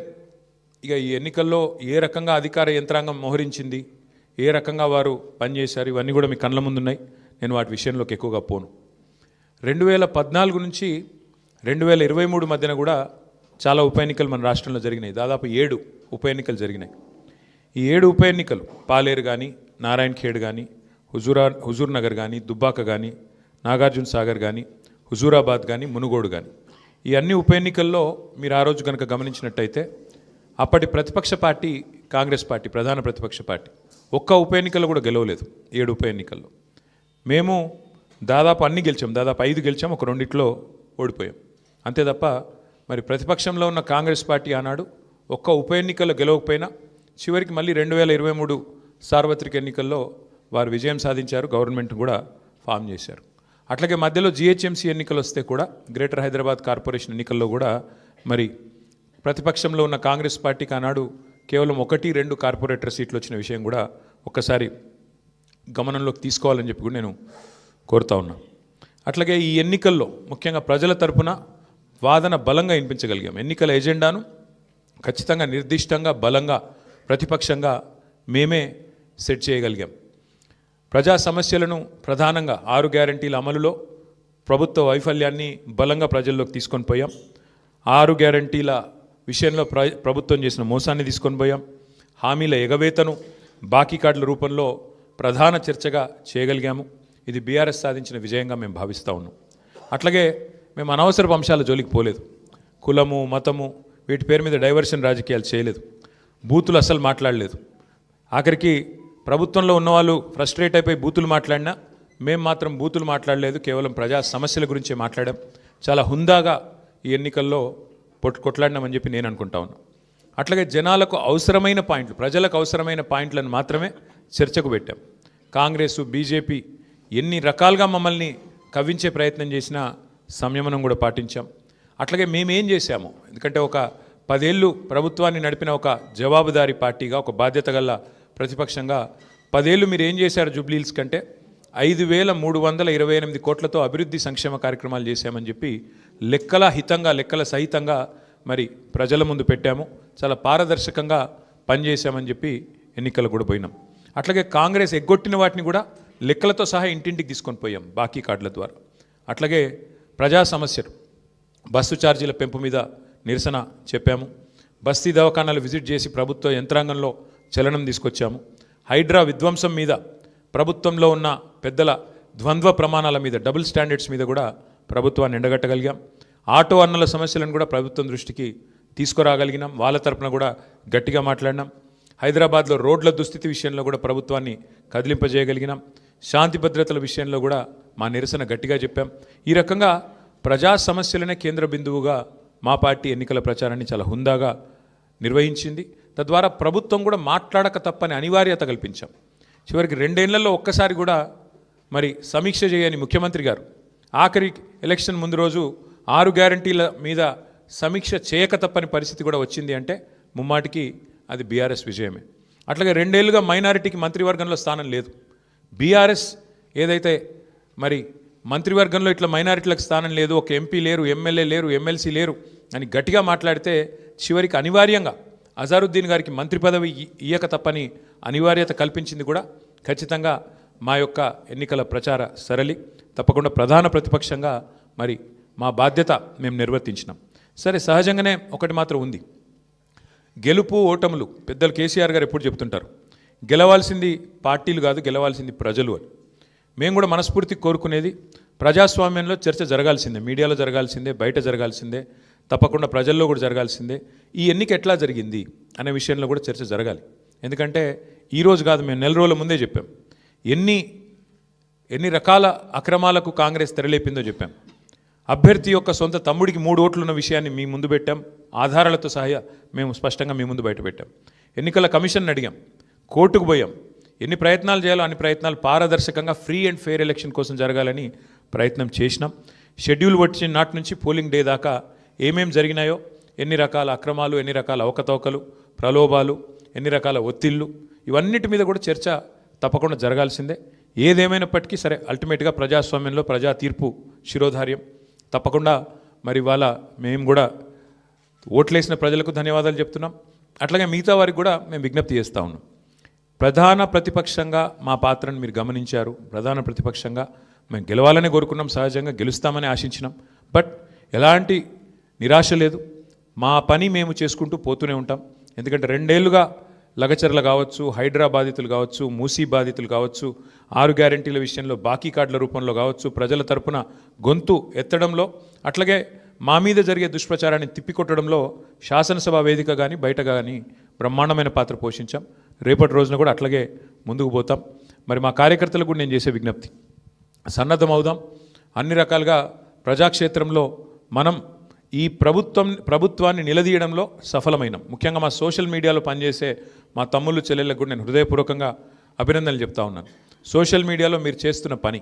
ఇక ఈ ఎన్నికల్లో ఏ రకంగా అధికార యంత్రాంగం మోహరించింది, ఏ రకంగా వారు పనిచేశారు, ఇవన్నీ కూడా మీ కళ్ళ ముందున్నాయి. నేను వాటి విషయంలోకి ఎక్కువగా పోను. 2014 నుంచి 2023 మధ్యన కూడా చాలా ఉప ఎన్నికలు మన రాష్ట్రంలో జరిగినాయి. దాదాపు 7 ఉప ఎన్నికలు జరిగినాయి. ఈ 7 ఉప ఎన్నికలు పాలేరు కానీ, నారాయణ ఖేడ్ కానీ, హుజూర్ నగర్ కానీ, దుబ్బాక కానీ, నాగార్జున సాగర్ కానీ, హుజూరాబాద్ కానీ, మునుగోడు కానీ, ఈ అన్ని ఉప ఎన్నికల్లో మీరు ఆ రోజు కనుక గమనించినట్టయితే అప్పటి ప్రతిపక్ష పార్టీ కాంగ్రెస్ పార్టీ, ప్రధాన ప్రతిపక్ష పార్టీ, ఒక్క ఉప ఎన్నికల్లో కూడా గెలవలేదు. 7 ఉప ఎన్నికల్లో మేము దాదాపు అన్ని గెలిచాం, దాదాపు 5 గెలిచాం, ఒక 2 ఓడిపోయాం అంతే తప్ప. మరి ప్రతిపక్షంలో ఉన్న కాంగ్రెస్ పార్టీ ఆనాడు ఒక్క ఉప ఎన్నికల్లో గెలవకపోయినా చివరికి మళ్ళీ 2023 సార్వత్రిక ఎన్నికల్లో వారు విజయం సాధించారు, గవర్నమెంట్ కూడా ఫామ్ చేశారు. అట్లాగే మధ్యలో జిహెచ్ఎంసీ ఎన్నికలు వస్తే కూడా, గ్రేటర్ హైదరాబాద్ కార్పొరేషన్ ఎన్నికల్లో కూడా మరి ప్రతిపక్షంలో ఉన్న కాంగ్రెస్ పార్టీకి ఆనాడు కేవలం 1-2 కార్పొరేటర్ సీట్లు వచ్చిన విషయం కూడా ఒక్కసారి గమనంలోకి తీసుకోవాలని చెప్పి కూడా నేను కోరుతా ఉన్నా. అట్లాగే ఈ ఎన్నికల్లో ముఖ్యంగా ప్రజల తరపున వాదన బలంగా వినిపించగలిగాం. ఎన్నికల ఎజెండాను ఖచ్చితంగా నిర్దిష్టంగా బలంగా ప్రతిపక్షంగా మేమే సెట్ చేయగలిగాం. ప్రజా సమస్యలను ప్రధానంగా 6 గ్యారంటీల అమలులో ప్రభుత్వ వైఫల్యాన్ని బలంగా ప్రజల్లోకి తీసుకొని పోయాం. 6 గ్యారంటీల విషయంలో ప్రభుత్వం చేసిన మోసాన్ని తీసుకొని పోయాం. హామీల ఎగవేతను బాకీ కార్డుల రూపంలో ప్రధాన చర్చగా చేయగలిగాము. ఇది బీఆర్ఎస్ సాధించిన విజయంగా మేము భావిస్తూ ఉన్నాం. అట్లాగే మేము అనవసరపు అంశాల జోలికి పోలేదు. కులము, మతము వీటి పేరు మీద డైవర్షన్ రాజకీయాలు చేయలేదు. బూతులు అస్సలు మాట్లాడలేదు. ఆఖరికి ప్రభుత్వంలో ఉన్నవాళ్ళు ఫ్రస్ట్రేట్ అయిపోయి బూతులు మాట్లాడినా మేము మాత్రం బూతులు మాట్లాడలేదు. కేవలం ప్రజా సమస్యల గురించే మాట్లాడాం. చాలా హుందాగా ఈ ఎన్నికల్లో కొట్లాడినామని చెప్పి నేను అనుకుంటా ఉన్నాను. అట్లాగే జనాలకు అవసరమైన పాయింట్లు, ప్రజలకు అవసరమైన పాయింట్లను మాత్రమే చర్చకు పెట్టాం. కాంగ్రెసు, బీజేపీ ఎన్ని రకాలుగా మమ్మల్ని కవ్వించే ప్రయత్నం చేసినా సంయమనం కూడా పాటించాం. అట్లాగే మేమేం చేశాము, ఎందుకంటే ఒక 10 ఏళ్ళు ప్రభుత్వాన్ని నడిపిన ఒక జవాబుదారీ పార్టీగా, ఒక బాధ్యత గల ప్రతిపక్షంగా 10 ఏళ్ళు మీరు ఏం చేశారు జూబ్లీహిల్స్ కంటే 5,328 కోట్లతో అభివృద్ధి సంక్షేమ కార్యక్రమాలు చేశామని చెప్పి లెక్కల హితంగా, లెక్కల సహితంగా మరి ప్రజల ముందు పెట్టాము. చాలా పారదర్శకంగా పనిచేశామని చెప్పి ఎన్నికలు కూడా పోయినాం. అట్లాగే కాంగ్రెస్ ఎగ్గొట్టిన వాటిని కూడా లెక్కలతో సహా ఇంటింటికి తీసుకొని పోయాం బాకీ కార్డుల ద్వారా. అట్లాగే ప్రజా సమస్యలు, బస్సు ఛార్జీల పెంపు మీద నిరసన చెప్పాము. బస్తీ దవాఖానాలు విజిట్ చేసి ప్రభుత్వ యంత్రాంగంలో చలనం తీసుకొచ్చాము. హైడ్రా విధ్వంసం మీద, ప్రభుత్వంలో ఉన్న పెద్దల ద్వంద్వ ప్రమాణాల మీద, డబుల్ స్టాండర్డ్స్ మీద కూడా ప్రభుత్వాన్ని ఎండగట్టగలిగాం. ఆటో అన్నల సమస్యలను కూడా ప్రభుత్వం దృష్టికి తీసుకురాగలిగినాం. వాళ్ళ తరపున కూడా గట్టిగా మాట్లాడినాం. హైదరాబాద్లో రోడ్ల దుస్థితి విషయంలో కూడా ప్రభుత్వాన్ని కదిలింపజేయగలిగినాం. శాంతి భద్రతల విషయంలో కూడా మా నిరసన గట్టిగా చెప్పాం. ఈ రకంగా ప్రజా సమస్యలనే కేంద్ర బిందువుగా మా పార్టీ ఎన్నికల ప్రచారాన్ని చాలా హుందాగా నిర్వహించింది. తద్వారా ప్రభుత్వం కూడా మాట్లాడక తప్పని అనివార్యత కల్పించాం. చివరికి 2 ఏళ్లలో ఒక్కసారి కూడా మరి సమీక్ష చేయని ముఖ్యమంత్రి గారు ఆఖరి ఎలక్షన్ ముందు రోజు 6 గ్యారంటీల మీద సమీక్ష చేయక తప్పని పరిస్థితి కూడా వచ్చింది అంటే ముమ్మాటికి అది బీఆర్ఎస్ విజయమే. అట్లాగే 2 ఏళ్లుగా మైనారిటీకి మంత్రివర్గంలో స్థానం లేదు. బీఆర్ఎస్ ఏదైతే మరి మంత్రివర్గంలో ఇట్లా మైనారిటీలకు స్థానం లేదు, ఒక ఎంపీ లేరు, ఎమ్మెల్యే లేరు, ఎమ్మెల్సీ లేరు అని గట్టిగా మాట్లాడితే చివరికి అనివార్యంగా అజారుద్దీన్ గారికి మంత్రి పదవి ఇయ్యక తప్పని అనివార్యత కల్పించింది కూడా ఖచ్చితంగా మా యొక్క ఎన్నికల ప్రచార సరళి. తప్పకుండా ప్రధాన ప్రతిపక్షంగా మరి మా బాధ్యత మేము నిర్వర్తించినాం. సరే, సహజంగానే ఒకటి మాత్రం ఉంది, గెలుపు ఓటములు పెద్దలు కేసీఆర్ గారు ఎప్పుడు చెప్తుంటారు, గెలవాల్సింది పార్టీలు కాదు, గెలవాల్సింది ప్రజలు అని. మేము కూడా మనస్ఫూర్తి కోరుకునేది ప్రజాస్వామ్యంలో చర్చ జరగాల్సిందే, మీడియాలో జరగాల్సిందే, బయట జరగాల్సిందే, తప్పకుండా ప్రజల్లో కూడా జరగాల్సిందే. ఈ ఎన్నిక ఎట్లా జరిగింది అనే విషయంలో కూడా చర్చ జరగాలి. ఎందుకంటే ఈరోజు కాదు, మేము 4 రోజుల ముందే చెప్పాం ఎన్ని రకాల అక్రమాలకు కాంగ్రెస్ తెరలేపిందో చెప్పాం. అభ్యర్థి యొక్క సొంత తమ్ముడికి 3 ఓట్లు ఉన్న విషయాన్ని మీ ముందు పెట్టాం, ఆధారాలతో సహా మేము స్పష్టంగా మీ ముందు బయట పెట్టాం. ఎన్నికల కమిషన్ అడిగాం, కోర్టుకు పోయాం. ఎన్ని ప్రయత్నాలు చేయాలో అన్ని ప్రయత్నాలు పారదర్శకంగా ఫ్రీ అండ్ ఫెయిర్ ఎలక్షన్ కోసం జరగాలని ప్రయత్నం చేసినాం. షెడ్యూల్ వచ్చిన నాటి నుంచి పోలింగ్ డే దాకా ఏమేం జరిగినాయో, ఎన్ని రకాల అక్రమాలు, ఎన్ని రకాల అవకతవకలు, ప్రలోభాలు, ఎన్ని రకాల ఒత్తిళ్ళు, ఇవన్నిటి మీద కూడా చర్చ తప్పకుండా జరగాల్సిందే. ఏదేమైనప్పటికీ సరే, అల్టిమేట్గా ప్రజాస్వామ్యంలో ప్రజా తీర్పు శిరోధార్యం. తప్పకుండా మరి వాళ్ళ మేము కూడా ఓట్లేసిన ప్రజలకు ధన్యవాదాలు చెప్తున్నాం. అట్లాగే మిగతా వారికి కూడా మేము విజ్ఞప్తి చేస్తూ ఉన్నాం. ప్రధాన ప్రతిపక్షంగా మా పాత్రను మీరు గమనించారు. ప్రధాన ప్రతిపక్షంగా మేము గెలవాలనే కోరుకున్నాం, సహజంగా గెలుస్తామని ఆశించినాం. బట్ ఎలాంటి నిరాశ లేదు, మా పని మేము చేసుకుంటూ పోతూనే ఉంటాం. ఎందుకంటే 2 ఏళ్లుగా లగచర్ల కావచ్చు, హైడ్రా బాధితులు కావచ్చు, మూసీ బాధితులు కావచ్చు, 6 గ్యారంటీల విషయంలో బాకీ కార్డుల రూపంలో కావచ్చు, ప్రజల తరపున గొంతు ఎత్తడంలో, అట్లాగే మా మీద జరిగే దుష్ప్రచారాన్ని తిప్పికొట్టడంలో శాసనసభ వేదిక కానీ బయట కానీ బ్రహ్మాండమైన పాత్ర పోషించాం. రేపటి రోజున కూడా అట్లాగే ముందుకు పోతాం. మరి మా కార్యకర్తలకు కూడా నేను చేసే విజ్ఞప్తి, సన్నద్ధం అవుదాం. అన్ని రకాలుగా ప్రజాక్షేత్రంలో మనం ఈ ప్రభుత్వాన్ని నిలదీయడంలో సఫలమైనాం. ముఖ్యంగా మా సోషల్ మీడియాలో పనిచేసే మా తమ్ముళ్ళు చెల్లెళ్ళకు కూడా నేను హృదయపూర్వకంగా అభినందనలు చెప్తా ఉన్నాను. సోషల్ మీడియాలో మీరు చేస్తున్న పని,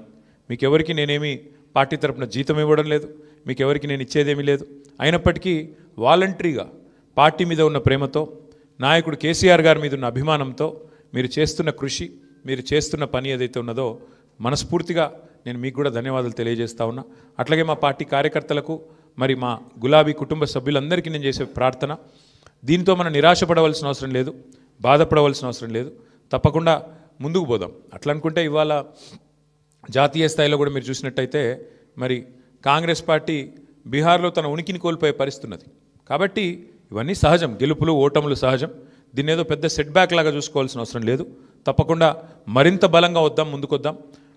మీకు ఎవరికి నేనేమి పార్టీ తరపున జీతం ఇవ్వడం లేదు, మీకు ఎవరికి నేను ఇచ్చేదేమీ లేదు. అయినప్పటికీ వాలంటరీగా పార్టీ మీద ఉన్న ప్రేమతో, నాయకుడు కేసీఆర్ గారి మీద ఉన్న అభిమానంతో మీరు చేస్తున్న కృషి, మీరు చేస్తున్న పని ఏదైతే ఉన్నదో మనస్ఫూర్తిగా నేను మీకు కూడా ధన్యవాదాలు తెలియజేస్తా ఉన్నా. అట్లాగే మా పార్టీ కార్యకర్తలకు, మరి మా గులాబీ కుటుంబ సభ్యులందరికీ నేను చేసే ప్రార్థన, దీంతో మనం నిరాశపడవలసిన అవసరం లేదు, బాధపడవలసిన అవసరం లేదు. తప్పకుండా ముందుకు పోదాం. అట్లా అనుకుంటే ఇవాళ జాతీయ స్థాయిలో కూడా మీరు చూసినట్టయితే మరి కాంగ్రెస్ పార్టీ బీహార్లో తన ఉనికిని కోల్పోయే పరిస్థితి ఉన్నది. కాబట్టి ఇవన్నీ సహజం, గెలుపులు ఓటములు సహజం. దీన్ని ఏదో పెద్ద సెట్ బ్యాక్ లాగా చూసుకోవాల్సిన అవసరం లేదు. తప్పకుండా మరింత బలంగా వద్దాం, ముందుకొద్దాం.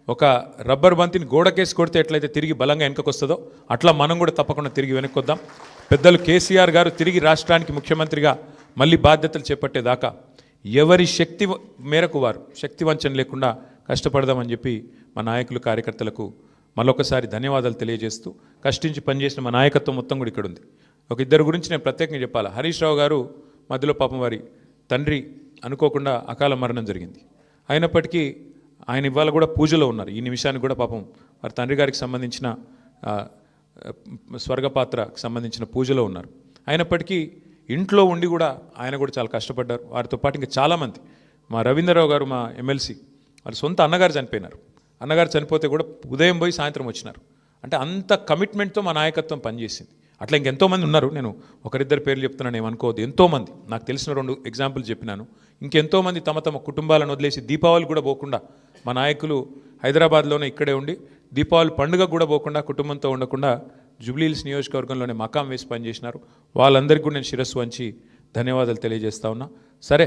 ఒక రబ్బర్ బంతిని గోడకేసి కొడితే ఎట్లయితే తిరిగి బలంగా వెనకకొస్తుందో అట్లా మనం కూడా తప్పకుండా తిరిగి వెనక్కొద్దాం. పెద్దలు కేసీఆర్ గారు తిరిగి రాష్ట్రానికి ముఖ్యమంత్రిగా మళ్ళీ బాధ్యతలు చేపట్టేదాకా ఎవరి శక్తి మేరకు వారు శక్తి వంచన లేకుండా కష్టపడదామని చెప్పి మా నాయకులు కార్యకర్తలకు మరొకసారి ధన్యవాదాలు తెలియజేస్తూ, కష్టించి పనిచేసిన మా నాయకత్వం మొత్తం కూడా ఇక్కడ ఉంది. ఒక ఇద్దరు గురించి నేను ప్రత్యేకంగా చెప్పాలి. హరీష్ రావు గారు మధ్యలో పాపం వారి తండ్రి అనుకోకుండా అకాల మరణం జరిగింది. అయినప్పటికీ ఆయన ఇవాళ కూడా పూజలో ఉన్నారు. ఈ నిమిషానికి కూడా పాపం వారి తండ్రి గారికి సంబంధించిన స్వర్గపాత్రకు సంబంధించిన పూజలో ఉన్నారు. అయినప్పటికీ ఇంట్లో ఉండి కూడా ఆయన కూడా చాలా కష్టపడ్డారు. వారితో పాటు ఇంకా చాలామంది, మా రవీంద్రరావు గారు మా ఎమ్మెల్సీ, వారి సొంత అన్నగారు చనిపోయినారు. అన్నగారు చనిపోతే కూడా ఉదయం పోయి సాయంత్రం వచ్చినారు. అంటే అంత కమిట్మెంట్తో మా నాయకత్వం పనిచేసింది. అట్లా ఇంకెంతోమంది ఉన్నారు. నేను ఒకరిద్దరు పేర్లు చెప్తున్నాను, ఏమనుకోవద్దు. ఎంతోమంది నాకు తెలిసిన 2 ఎగ్జాంపుల్ చెప్పినాను. ఇంకెంతోమంది తమ తమ కుటుంబాలను వదిలేసి దీపావళి కూడా పోకుండా, మా నాయకులు హైదరాబాద్లోనే ఇక్కడే ఉండి దీపావళి పండుగ కూడా పోకుండా, కుటుంబంతో ఉండకుండా జూబ్లీహిల్స్ నియోజకవర్గంలోనే మకాం వేసి పనిచేసినారు. వాళ్ళందరికీ కూడా నేను శిరస్సు వంచి ధన్యవాదాలు తెలియజేస్తా ఉన్నా. సరే,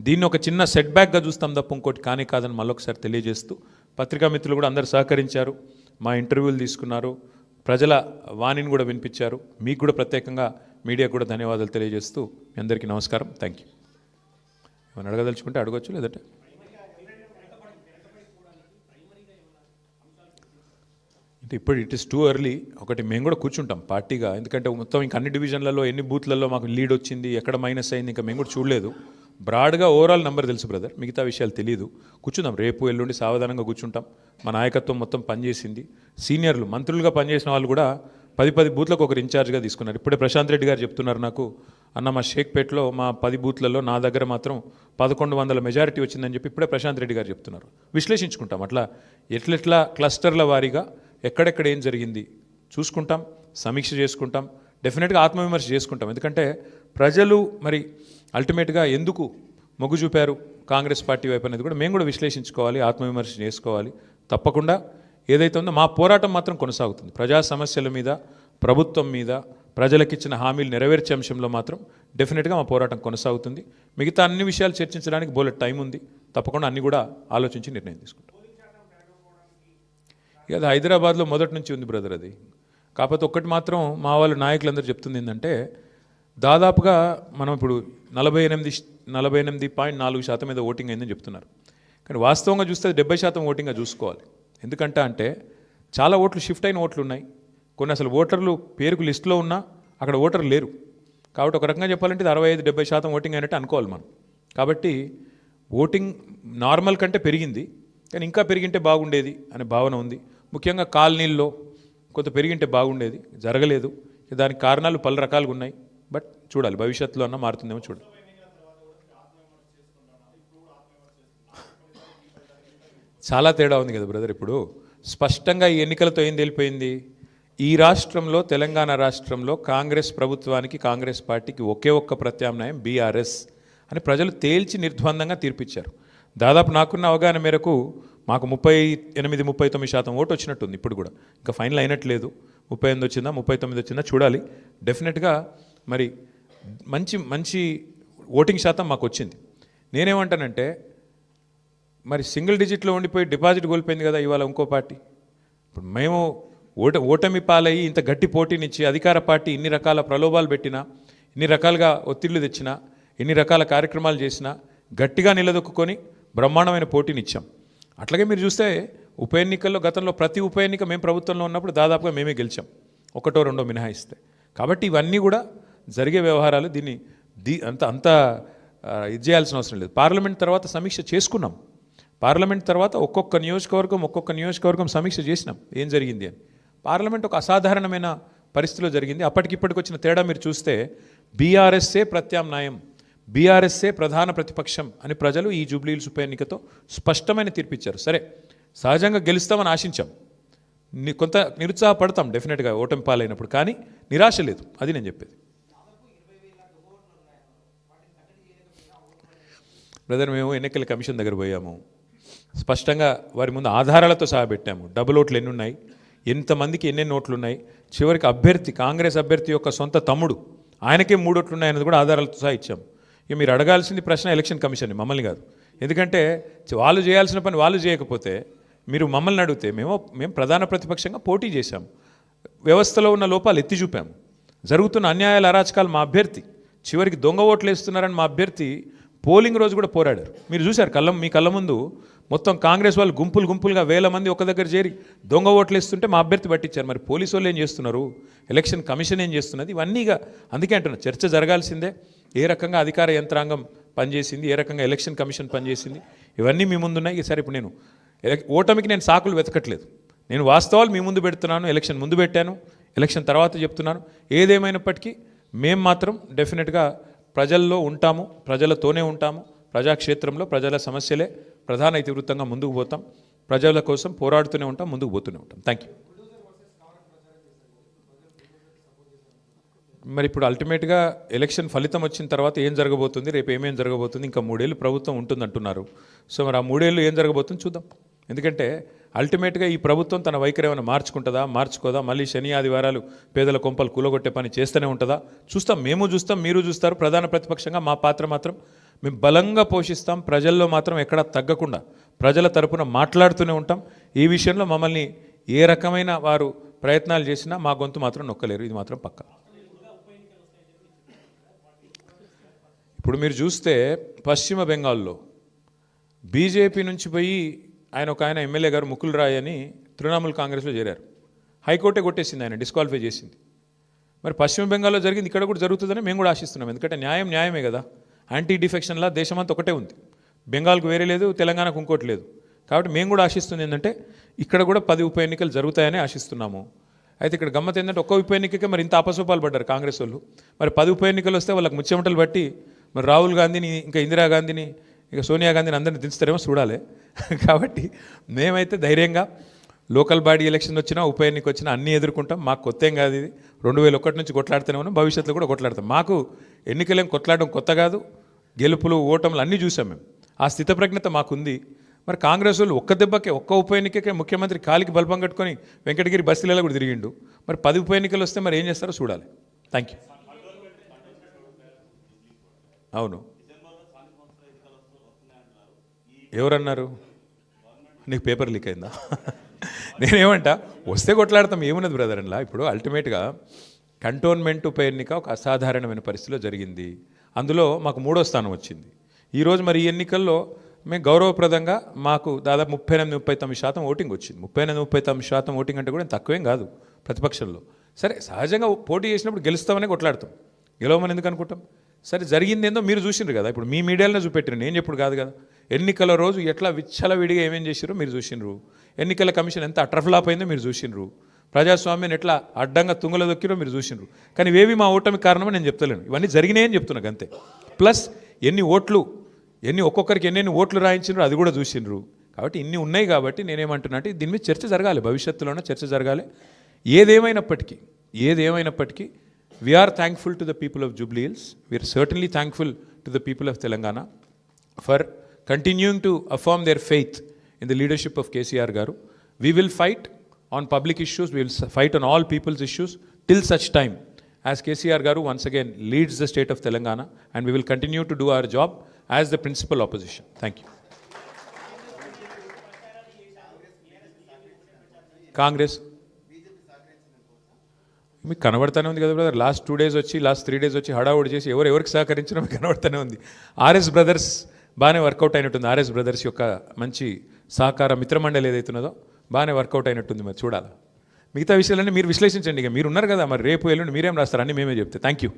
దీన్ని ఒక చిన్న సెట్ బ్యాక్గా చూస్తాం తప్ప ఇంకోటి కానీ కాదని మళ్ళొకసారి తెలియజేస్తూ, పత్రికా మిత్రులు కూడా అందరు సహకరించారు, మా ఇంటర్వ్యూలు తీసుకున్నారు, ప్రజల వాణిని కూడా వినిపించారు. మీకు కూడా ప్రత్యేకంగా మీడియా కూడా ధన్యవాదాలు తెలియజేస్తూ మీ అందరికీ నమస్కారం. Thank you. ఏమైనా అడగదలుచుకుంటే అడగచ్చు, లేదంటే అంటే ఇప్పుడు ఇట్ ఇస్ టూ ఎర్లీ. ఒకటి మేము కూడా కూర్చుంటాం పార్టీగా, ఎందుకంటే మొత్తం ఇంకా అన్ని డివిజన్లలో ఎన్ని బూత్లలో మాకు లీడ్ వచ్చింది, ఎక్కడ మైనస్ అయింది, ఇంకా మేము కూడా చూడలేదు. బ్రాడ్గా ఓవరాల్ నెంబర్ తెలుసు బ్రదర్, మిగతా విషయాలు తెలియదు. కూర్చుందాం, రేపు ఎల్లుండి సావధానంగా కూర్చుంటాం. మా నాయకత్వం మొత్తం పనిచేసింది. సీనియర్లు మంత్రులుగా పనిచేసిన వాళ్ళు కూడా 10 బూత్లకు ఒకరు ఇన్ఛార్జ్గా తీసుకున్నారు. ఇప్పుడే ప్రశాంత్ రెడ్డి గారు చెప్తున్నారు నాకు, అన్న మా షేక్పేట్లో మా 10 బూత్లలో నా దగ్గర మాత్రం 1100 మెజారిటీ వచ్చిందని చెప్పి ఇప్పుడే ప్రశాంత్ రెడ్డి గారు చెప్తున్నారు. విశ్లేషించుకుంటాం అట్లా ఎట్లెట్లా క్లస్టర్ల వారీగా ఎక్కడెక్కడ ఏం జరిగింది చూసుకుంటాం, సమీక్ష చేసుకుంటాం, డెఫినెట్గా ఆత్మవిమర్శ చేసుకుంటాం. ఎందుకంటే ప్రజలు మరి అల్టిమేట్గా ఎందుకు మొగ్గు చూపారు కాంగ్రెస్ పార్టీ వైపు అనేది కూడా మేము కూడా విశ్లేషించుకోవాలి, ఆత్మవిమర్శ చేసుకోవాలి. తప్పకుండా ఏదైతే ఉందో మా పోరాటం మాత్రం కొనసాగుతుంది. ప్రజా సమస్యల మీద, ప్రభుత్వం మీద, ప్రజలకిచ్చిన హామీలు నెరవేర్చే అంశంలో మాత్రం డెఫినెట్గా మా పోరాటం కొనసాగుతుంది. మిగతా అన్ని విషయాలు చర్చించడానికి బోలెడ్ టైం ఉంది. తప్పకుండా అన్ని కూడా ఆలోచించి నిర్ణయం తీసుకుంటాం. ఇక అది హైదరాబాద్లో మొదటి నుంచి ఉంది బ్రదర్ అది. కాకపోతే ఒక్కటి మాత్రం మా వాళ్ళు నాయకులందరూ చెప్తుంది ఏంటంటే, దాదాపుగా మనం ఇప్పుడు 48.4% మీద ఓటింగ్ అయిందని చెప్తున్నారు. కానీ వాస్తవంగా చూస్తే 70% ఓటింగ్గా చూసుకోవాలి. ఎందుకంటే చాలా ఓట్లు షిఫ్ట్ అయిన ఓట్లు ఉన్నాయి. కొన్ని అసలు ఓటర్లు పేరుకు లిస్టులో ఉన్నా అక్కడ ఓటర్లు లేరు. కాబట్టి ఒక రకంగా చెప్పాలంటే 65-70% ఓటింగ్ అయినట్టు అనుకోవాలి మనం. కాబట్టి ఓటింగ్ నార్మల్ కంటే పెరిగింది, కానీ ఇంకా పెరిగింటే బాగుండేది అనే భావన ఉంది. ముఖ్యంగా కాలనీల్లో కొంత పెరిగింటే బాగుండేది, జరగలేదు. దానికి కారణాలు పలు రకాలుగా ఉన్నాయి. బట్ చూడాలి, భవిష్యత్తులో అన్న మారుతుందేమో చూడాలి. చాలా తేడా ఉంది కదా బ్రదర్. ఇప్పుడు స్పష్టంగా ఈ ఎన్నికలతో ఏం తెలిపోయింది, ఈ రాష్ట్రంలో, తెలంగాణ రాష్ట్రంలో కాంగ్రెస్ ప్రభుత్వానికి, కాంగ్రెస్ పార్టీకి ఒకే ఒక్క ప్రత్యామ్నాయం బీఆర్ఎస్ అని ప్రజలు తేల్చి నిర్ద్వందంగా తీర్పిచ్చారు. దాదాపు నాకున్న అవగాహన మేరకు మాకు 38-39% ఓటు వచ్చినట్టుంది. ఇప్పుడు కూడా ఇంకా ఫైనల్ అయినట్లేదు. 38 వచ్చిందా 39 వచ్చిందా చూడాలి. డెఫినెట్గా మరి మంచి ఓటింగ్ శాతం మాకు వచ్చింది. నేనేమంటానంటే, మరి సింగిల్ డిజిట్లో ఉండిపోయి డిపాజిట్ కోల్పోయింది కదా ఇవాళ ఇంకో పార్టీ. ఇప్పుడు మేము ఓటమి పాలయ్యి ఇంత గట్టి పోటీనిచ్చి అధికార పార్టీ ఇన్ని రకాల ప్రలోభాలు పెట్టినా, ఇన్ని రకాలుగా ఒత్తిళ్లు తెచ్చినా, ఎన్ని రకాల కార్యక్రమాలు చేసినా గట్టిగా నిలదొక్కుని బ్రహ్మాండమైన పోటీనిచ్చాం. అట్లాగే మీరు చూస్తే ఉప ఎన్నికల్లో గతంలో ప్రతి ఉప ఎన్నిక మేము ప్రభుత్వంలో ఉన్నప్పుడు దాదాపుగా మేమే గెలిచాం, ఒకటో రెండో మినహాయిస్తే. కాబట్టి ఇవన్నీ కూడా జరిగే వ్యవహారాలు. దీన్ని అంత ఇది చేయాల్సిన అవసరం లేదు. పార్లమెంట్ తర్వాత సమీక్ష చేసుకున్నాం. పార్లమెంట్ తర్వాత ఒక్కొక్క నియోజకవర్గం సమీక్ష చేసినాం ఏం జరిగింది అని. పార్లమెంట్ ఒక అసాధారణమైన పరిస్థితిలో జరిగింది. అప్పటికిప్పటికి వచ్చిన తేడా మీరు చూస్తే బీఆర్ఎస్ఏ ప్రత్యామ్నాయం, బీఆర్ఎస్ఏ ప్రధాన ప్రతిపక్షం అని ప్రజలు ఈ జూబ్లీహిల్స్ ఉప ఎన్నికతో స్పష్టమైన తీర్పిచ్చారు. సరే, సహజంగా గెలుస్తామని ఆశించాం, కొంత నిరుత్సాహపడతాం డెఫినెట్గా ఓటమి పాలైనప్పుడు, కానీ నిరాశ లేదు. అది నేను చెప్పేది. బ్రదర్, మేము ఎన్నికల కమిషన్ దగ్గర పోయాము, స్పష్టంగా వారి ముందు ఆధారాలతో సహా పెట్టాము. డబుల్ ఓట్లు ఎన్ని ఉన్నాయి, ఎంతమందికి ఎన్నెన్ని ఓట్లు ఉన్నాయి, చివరికి అభ్యర్థి, కాంగ్రెస్ అభ్యర్థి యొక్క సొంత తమ్ముడు, ఆయనకే 3 ఓట్లు ఉన్నాయన్నది కూడా ఆధారాలతో సహా ఇచ్చాము. ఇక మీరు అడగాల్సింది ప్రశ్న ఎలక్షన్ కమిషన్ని, మమ్మల్ని కాదు. ఎందుకంటే వాళ్ళు చేయాల్సిన పని వాళ్ళు చేయకపోతే మీరు మమ్మల్ని అడిగితే మేము ప్రధాన ప్రతిపక్షంగా పోటీ చేశాము, వ్యవస్థలో ఉన్న లోపాలు ఎత్తి చూపాము, జరుగుతున్న అన్యాయాల అరాచకాలు మా అభ్యర్థి, చివరికి దొంగ ఓట్లు వేస్తున్నారని మా అభ్యర్థి పోలింగ్ రోజు కూడా పోరాడారు. మీరు చూశారు, మీ కళ్ళ ముందు మొత్తం కాంగ్రెస్ వాళ్ళు గుంపులుగా 1000 మంది ఒక దగ్గర చేరి దొంగ ఓట్లు వేస్తుంటే మా అభ్యర్థి పట్టించారు. మరి పోలీసు వాళ్ళు ఏం చేస్తున్నారు, ఎలక్షన్ కమిషన్ ఏం చేస్తున్నది, ఇవన్నీగా అందుకే అంటున్నా, చర్చ జరగాల్సిందే. ఏ రకంగా అధికార యంత్రాంగం పనిచేసింది, ఏ రకంగా ఎలక్షన్ కమిషన్ పనిచేసింది, ఇవన్నీ మీ ముందున్నాయి. సరే, ఇప్పుడు నేను ఓటమికి నేను సాకులు వెతకట్లేదు, నేను వాస్తవాలు మీ ముందు పెడుతున్నాను. ఎలక్షన్ ముందు పెట్టాను, ఎలక్షన్ తర్వాత చెప్తున్నాను. ఏదేమైనప్పటికీ మేము మాత్రం డెఫినెట్గా ప్రజల్లో ఉంటాము, ప్రజలతోనే ఉంటాము. ప్రజాక్షేత్రంలో ప్రజల సమస్యలే ప్రధాన ఇతివృత్తంగా ముందుకు పోతాం. ప్రజల కోసం పోరాడుతూనే ఉంటాం, ముందుకు పోతూనే ఉంటాం. Thank you. మరి ఇప్పుడు అల్టిమేట్గా ఎలక్షన్ ఫలితం వచ్చిన తర్వాత ఏం జరగబోతుంది, రేపు ఏమేం జరగబోతుంది, ఇంకా 3 ఏళ్ళు ప్రభుత్వం ఉంటుందంటున్నారు. సో మరి ఆ 3 ఏళ్ళు ఏం జరగబోతుంది చూద్దాం. ఎందుకంటే అల్టిమేట్గా ఈ ప్రభుత్వం తన వైఖరి ఏమైనా మార్చుకుంటుందా, మార్చుకోదా, మళ్ళీ శని ఆదివారాలు పేదల కొంపలు కూలగొట్టే పని చేస్తూనే ఉంటుందా చూస్తాం. మేము చూస్తాం, మీరు చూస్తారు. ప్రధాన ప్రతిపక్షంగా మా పాత్ర మాత్రం మేము బలంగా పోషిస్తాం. ప్రజల్లో మాత్రం ఎక్కడా తగ్గకుండా ప్రజల తరపున మాట్లాడుతూనే ఉంటాం. ఈ విషయంలో మమ్మల్ని ఏ రకమైన వారు ప్రయత్నాలు చేసినా మా గొంతు మాత్రం నొక్కలేరు, ఇది మాత్రం పక్కా. ఇప్పుడు మీరు చూస్తే పశ్చిమ బెంగాల్లో బీజేపీ నుంచి పోయి ఆయన ఎమ్మెల్యే గారు ముకుల్ రాయ్ అని తృణమూల్ కాంగ్రెస్లో చేరారు. హైకోర్టే కొట్టేసింది, ఆయన డిస్క్వాలిఫై చేసింది. మరి పశ్చిమ బెంగాల్లో జరిగింది ఇక్కడ కూడా జరుగుతుందని మేము కూడా ఆశిస్తున్నాం. ఎందుకంటే న్యాయమే కదా. యాంటీ డిఫెక్షన్లా దేశమంతా ఒకటే ఉంది. బెంగాల్కు వేరే లేదు, తెలంగాణకు ఇంకోటి లేదు. కాబట్టి మేము కూడా ఆశిస్తుంది ఏంటంటే ఇక్కడ కూడా 10 ఉప ఎన్నికలు జరుగుతాయని ఆశిస్తున్నాము. అయితే ఇక్కడ గమ్మత్ ఏంటంటే ఒక్క ఉప ఎన్నికకే మరి ఇంత అపసోపాలు పడ్డారు కాంగ్రెస్ వాళ్ళు. మరి 10 ఉప ఎన్నికలు వస్తే వాళ్ళకి ముచ్చెమటలు బట్టి మరి రాహుల్ గాంధీని, ఇంకా ఇందిరాగాంధీని, ఇక సోనియా గాంధీని అందరిని దించుతారేమో చూడాలి. కాబట్టి మేమైతే ధైర్యంగా లోకల్ బాడీ ఎలక్షన్ వచ్చినా ఉప ఎన్నిక వచ్చినా అన్నీ ఎదుర్కొంటాం. మాకు కొత్త ఏం కాదు ఇది. 2001 నుంచి కొట్లాడుతూనే ఉన్నాం, భవిష్యత్తులో కూడా కొట్లాడతాం. మాకు ఎన్నికలేం కొట్లాడడం కొత్త కాదు. గెలుపులు ఓటములు అన్నీ చూసాం మేము. ఆ స్థితప్రజ్ఞత మాకుంది. మరి కాంగ్రెస్ వాళ్ళు ఒక్క దెబ్బకే ఒక్క ఉప ఎన్నికకే ముఖ్యమంత్రి కాలికి బల్బం కట్టుకొని వెంకటగిరి బస్తీలలో కూడా తిరిగిండు. మరి 10 ఉప ఎన్నికలు వస్తే మరి ఏం చేస్తారో చూడాలి. Thank you. అవును, ఎవరన్నారు? నీకు పేపర్ లీక్ అయిందా? నేనేమంటా, వస్తే కొట్లాడతాం, ఏమున్నది బ్రదర్ అలా. ఇప్పుడు అల్టిమేట్గా కంటోన్మెంట్ ఉప ఎన్నిక ఒక అసాధారణమైన పరిస్థితిలో జరిగింది. అందులో మాకు 3వ స్థానం వచ్చింది. ఈరోజు మరి ఈ ఎన్నికల్లో మేము గౌరవప్రదంగా మాకు దాదాపు 38-39% ఓటింగ్ వచ్చింది. 38-39% ఓటింగ్ అంటే కూడా తక్కువేం కాదు ప్రతిపక్షంలో. సరే, సహజంగా పోటీ చేసినప్పుడు గెలుస్తామనే కొట్లాడతాం, గెలవమని ఎందుకు అనుకుంటాం? సరే, జరిగింది ఏందో మీరు చూసిండ్రు కదా. ఇప్పుడు మీ మీడియాలోనే చూపెట్టిరు, నేను చెప్పుడు కాదు కదా. ఎన్నికల రోజు ఎట్లా విచ్చలవిడిగా ఏమేం చేసిరో మీరు చూసిండ్రు. ఎన్నికల కమిషన్ ఎంత అట్రఫ్లాప్ అయిందో మీరు చూసిండ్రు. ప్రజాస్వామ్యాన్ని ఎట్లా అడ్డంగా తుంగలో దొక్కిరో మీరు చూసిండ్రు. కానీ ఇవేవి మా ఓటమి కారణమని నేను చెప్తలేను, ఇవన్నీ జరిగినాయని చెప్తున్నాను అంతే. ప్లస్ ఒక్కొక్కరికి ఎన్ని ఓట్లు రాయించిండ్రు అది కూడా చూసిండ్రు. కాబట్టి ఇన్ని ఉన్నాయి. కాబట్టి నేనేమంటున్నా అంటే దీని మీద చర్చ జరగాలి, భవిష్యత్తులోనే చర్చ జరగాలి. ఏదేమైనప్పటికీ we are thankful to the people of Jubilee Hills. We are certainly thankful to the people of Telangana for continuing to affirm their faith in the leadership of KCR garu. We will fight on public issues, we will fight on all people's issues till such time as KCR garu once again leads the state of Telangana, and we will continue to do our job as the principal opposition. Thank you. Congress మీకు కనబడతానే ఉంది కదా brother. Last 3 days వచ్చి హడావుడి చేసి ఎవరికి సహకరించినా మీకు కనబడతానే ఉంది. RS brothers బాగానే వర్కౌట్ అయినట్టుంది. ఆర్ఎస్ బ్రదర్స్ యొక్క మంచి సహకార మిత్రమండలి ఏదైతున్నదో బాగానే వర్కౌట్ అయినట్టుంది. మరి చూడాలి. మిగతా విషయాలన్నీ మీరు విశ్లేషించండి. ఇక మీరు ఉన్నారు కదా, మరి రేపు ఎల్లుండి మీరేం రాస్తారు అన్నీ మేమే చెప్తే. Thank you.